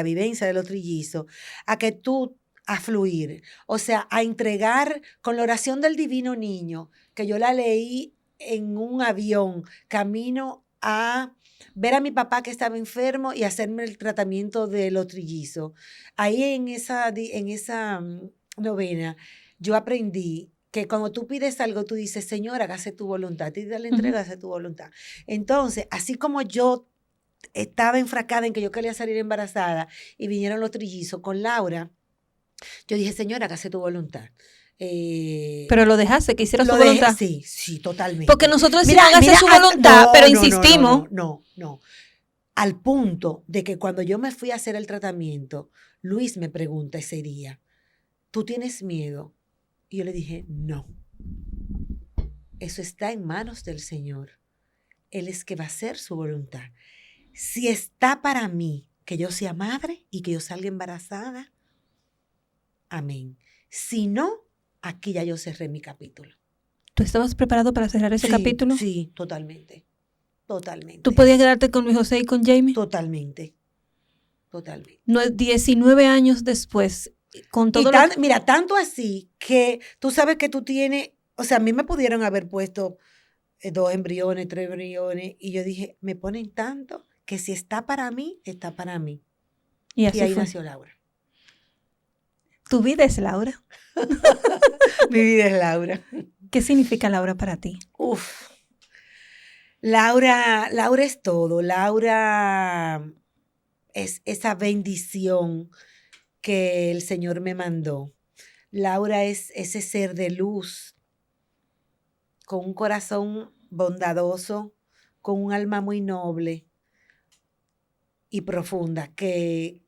vivencia de los trillizos, a fluir, o sea, a entregar con la oración del Divino Niño, que yo la leí en un avión, camino a ver a mi papá que estaba enfermo y hacerme el tratamiento de los trillizos. Ahí en esa novena, yo aprendí que cuando tú pides algo, tú dices, Señor, hágase tu voluntad. Y te la entrega, hágase tu voluntad. Entonces, así como yo estaba enfracada en que yo quería salir embarazada y vinieron los trillizos con Laura, yo dije, Señor, hágase tu voluntad. Pero lo dejaste, que hiciera su voluntad. Sí, totalmente. Porque nosotros decimos hágase su voluntad, pero insistimos. No. Al punto de que cuando yo me fui a hacer el tratamiento, Luis me pregunta ese día, ¿tú tienes miedo? Y yo le dije, no. Eso está en manos del Señor. Él es que va a hacer su voluntad. Si está para mí que yo sea madre y que yo salga embarazada, amén. Si no, aquí ya yo cerré mi capítulo. ¿Tú estabas preparado para cerrar ese capítulo? Sí, totalmente. Totalmente. ¿Tú podías quedarte con Luis José y con Jamie? Totalmente. 19 años después, con todo mira, tanto así que tú sabes que tú tienes, o sea, a mí me pudieron haber puesto 2 embriones, 3 embriones, y yo dije, me ponen tanto que si está para mí, está para mí. Y ahí nació Laura. ¿Tu vida es Laura? Mi vida es Laura. ¿Qué significa Laura para ti? Laura es todo. Laura es esa bendición que el Señor me mandó. Laura es ese ser de luz, con un corazón bondadoso, con un alma muy noble y profunda que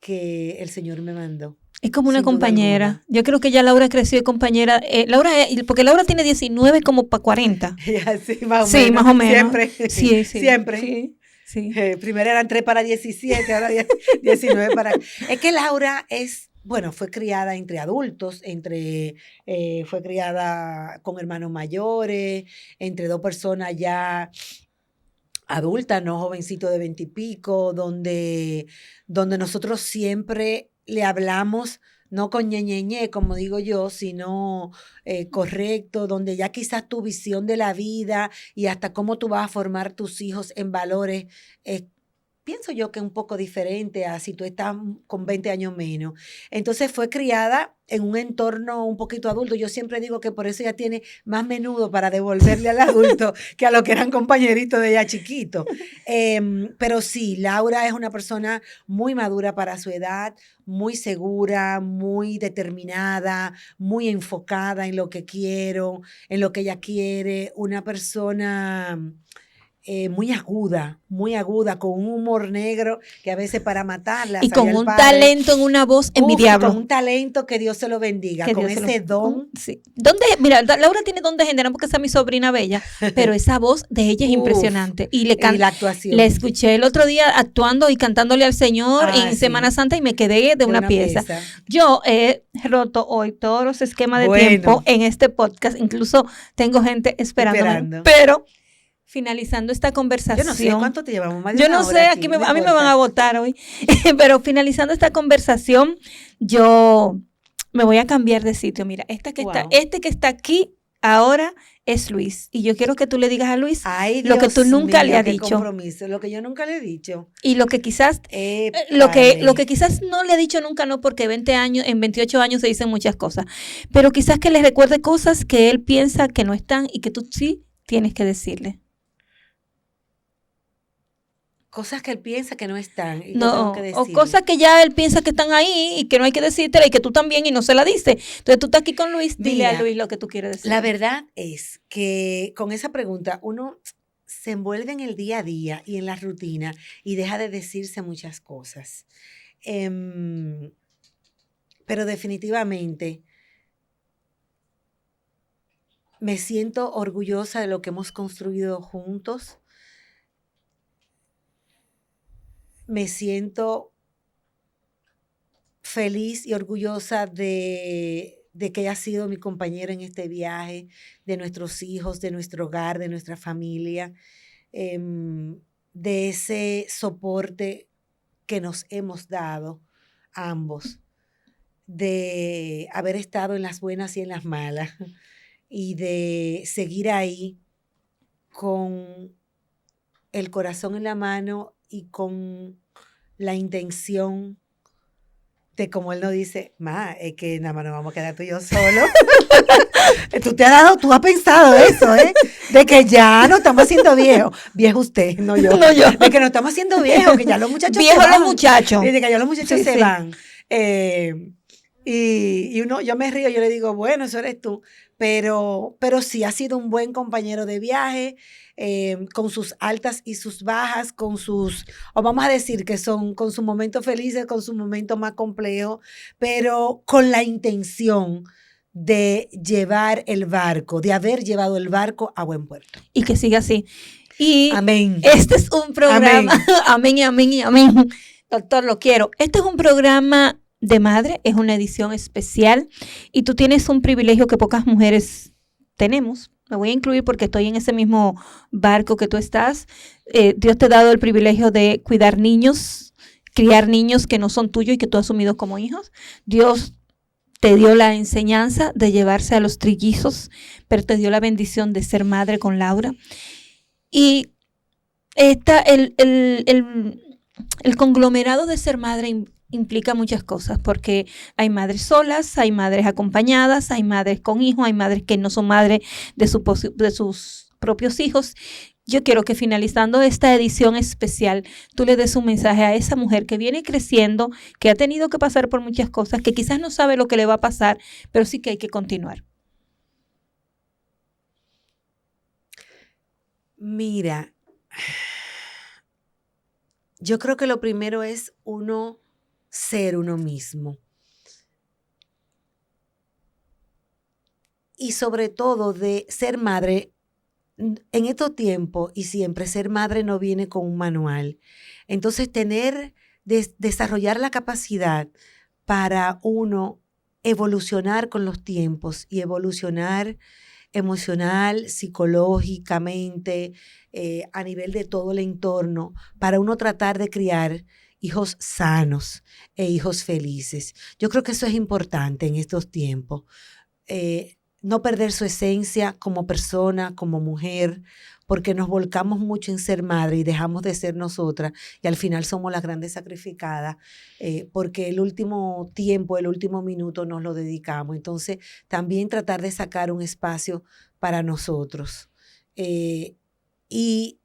el Señor me mandó. Es como una Sin duda compañera. alguna. Yo creo que ya Laura creció de compañera. Porque Laura tiene 19 como para 40. Sí, más o Sí, menos. más o menos. Siempre. Sí. Siempre. Sí. Primero eran 3 para 17, ahora 19 para... Es que Laura fue criada entre adultos, fue criada con hermanos mayores, entre 2 personas ya adultas, no jovencito de 20 y pico, donde nosotros siempre le hablamos, no con ñeñeñe, como digo yo, sino correcto, donde ya quizás tu visión de la vida y hasta cómo tú vas a formar tus hijos en valores, pienso yo que es un poco diferente a si tú estás con 20 años menos. Entonces fue criada en un entorno un poquito adulto. Yo siempre digo que por eso ella tiene más menudo para devolverle al adulto que a lo que eran compañeritos de ella chiquito. Pero sí, Laura es una persona muy madura para su edad, muy segura, muy determinada, muy enfocada en lo que quiero, en lo que ella quiere, una persona muy aguda, con un humor negro que a veces para matarla. Y con un talento en una voz envidiable. Con un talento que Dios se lo bendiga, con ese don. Sí. Mira, Laura tiene don de género porque esa es mi sobrina bella, pero esa voz de ella es impresionante. Y la actuación. La escuché el otro día actuando y cantándole al Señor en Semana Santa y me quedé de una pieza. Yo he roto hoy todos los esquemas de tiempo en este podcast, incluso tengo gente esperando. Pero finalizando esta conversación. Yo no sé cuánto te llevamos, más de yo una no hora sé, aquí, a mí me van a votar hoy. Pero finalizando esta conversación, yo me voy a cambiar de sitio. Mira, este que está aquí ahora es Luis. Y yo quiero que tú le digas a Luis lo que tú nunca le has dicho. Lo que yo nunca le he dicho. Y lo que quizás, lo que quizás no le he dicho nunca, no, porque en 28 años se dicen muchas cosas. Pero quizás que le recuerde cosas que él piensa que no están y que tú sí tienes que decirle. Cosas que él piensa que no están y no, que o cosas que ya él piensa que están ahí y que no hay que decírtela y que tú también y no se la dice. Entonces tú estás aquí con Luis, dile a Luis lo que tú quieres decir. La verdad es que con esa pregunta uno se envuelve en el día a día y en la rutina y deja de decirse muchas cosas. Pero definitivamente me siento orgullosa de lo que hemos construido juntos. Me siento feliz y orgullosa de que haya sido mi compañero en este viaje, de nuestros hijos, de nuestro hogar, de nuestra familia, de ese soporte que nos hemos dado ambos, de haber estado en las buenas y en las malas y de seguir ahí con el corazón en la mano y con la intención de, como él nos dice, es que nada más nos vamos a quedar tú y yo solos. Tú has pensado eso, de que ya nos estamos haciendo viejos. Viejo usted, no yo. No yo. De que nos estamos haciendo viejos, que ya los muchachos viejos se van. Los muchachos. De que ya los muchachos se van. Y yo me río, yo le digo, bueno, eso eres tú. Pero sí ha sido un buen compañero de viaje, con sus altas y sus bajas, o vamos a decir que son con sus momentos felices, con sus momentos más complejos, pero con la intención de llevar el barco, de haber llevado el barco a buen puerto. Y que siga así. Y amén. Este es un programa, amén y amén y amén. Doctor, lo quiero. Este es un programa de madre, es una edición especial y tú tienes un privilegio que pocas mujeres tenemos. Me voy a incluir porque estoy en ese mismo barco que tú estás. Dios te ha dado el privilegio de cuidar niños, criar niños que no son tuyos y que tú has asumido como hijos. Dios te dio la enseñanza de llevarse a los trillizos, pero te dio la bendición de ser madre con Laura. Y el conglomerado de ser madre implica muchas cosas, porque hay madres solas, hay madres acompañadas, hay madres con hijos, hay madres que no son madres de sus propios hijos, yo quiero que finalizando esta edición especial, tú le des un mensaje a esa mujer que viene creciendo, que ha tenido que pasar por muchas cosas, que quizás no sabe lo que le va a pasar, pero sí que hay que continuar. Mira, yo creo que lo primero es uno ser uno mismo. Y sobre todo de ser madre, en estos tiempos y siempre ser madre no viene con un manual. Entonces desarrollar la capacidad para uno evolucionar con los tiempos y evolucionar emocional, psicológicamente, a nivel de todo el entorno, para uno tratar de criar hijos sanos e hijos felices. Yo creo que eso es importante en estos tiempos. No perder su esencia como persona, como mujer, porque nos volcamos mucho en ser madre y dejamos de ser nosotras y al final somos las grandes sacrificadas porque el último tiempo, el último minuto nos lo dedicamos. Entonces, también tratar de sacar un espacio para nosotros y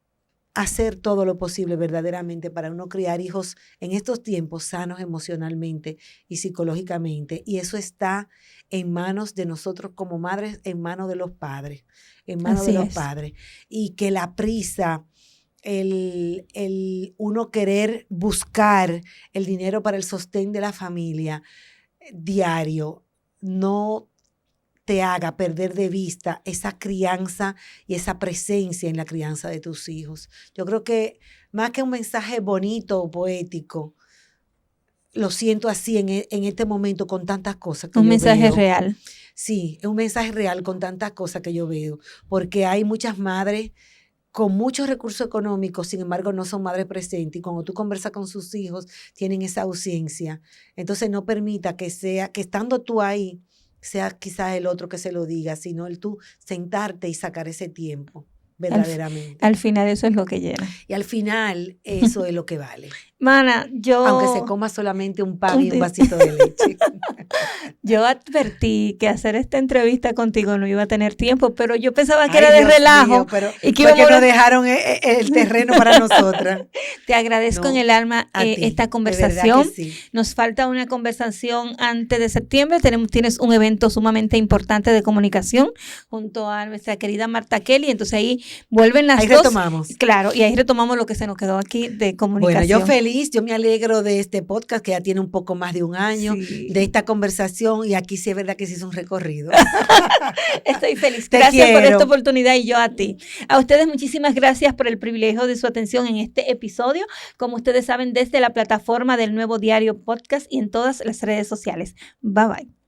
hacer todo lo posible verdaderamente para uno criar hijos en estos tiempos sanos emocionalmente y psicológicamente. Y eso está en manos de nosotros como madres, en manos de los padres, en manos de los padres. Y que la prisa, el uno querer buscar el dinero para el sostén de la familia diario, no te haga perder de vista esa crianza y esa presencia en la crianza de tus hijos. Yo creo que más que un mensaje bonito o poético, lo siento así en este momento con tantas cosas que un yo mensaje veo. Real. Sí, es un mensaje real con tantas cosas que yo veo, porque hay muchas madres con muchos recursos económicos, sin embargo no son madres presentes, y cuando tú conversas con sus hijos tienen esa ausencia. Entonces no permita que estando tú ahí, sea quizás el otro que se lo diga, sino el tú sentarte y sacar ese tiempo, verdaderamente. Al final eso es lo que llena. Y al final eso es lo que vale. Mana, yo... Aunque se coma solamente un pan y un vasito de leche. Yo advertí que hacer esta entrevista contigo no iba a tener tiempo, pero yo pensaba que era de relajo. Mío, pero y que porque nos dejaron el terreno para nosotras. Te agradezco en el alma esta conversación. Sí. Nos falta una conversación antes de septiembre. Tienes un evento sumamente importante de comunicación junto a nuestra querida Marta Kelly. Entonces ahí vuelven las dos. Ahí retomamos. Claro, y ahí retomamos lo que se nos quedó aquí de comunicación. Bueno, yo feliz. Yo me alegro de este podcast que ya tiene un poco más de un año, de esta conversación, y aquí sí es verdad que se hizo un recorrido. Estoy feliz. Gracias por esta oportunidad y yo a ti. A ustedes muchísimas gracias por el privilegio de su atención en este episodio. Como ustedes saben, desde la plataforma del Nuevo Diario Podcast y en todas las redes sociales. Bye bye.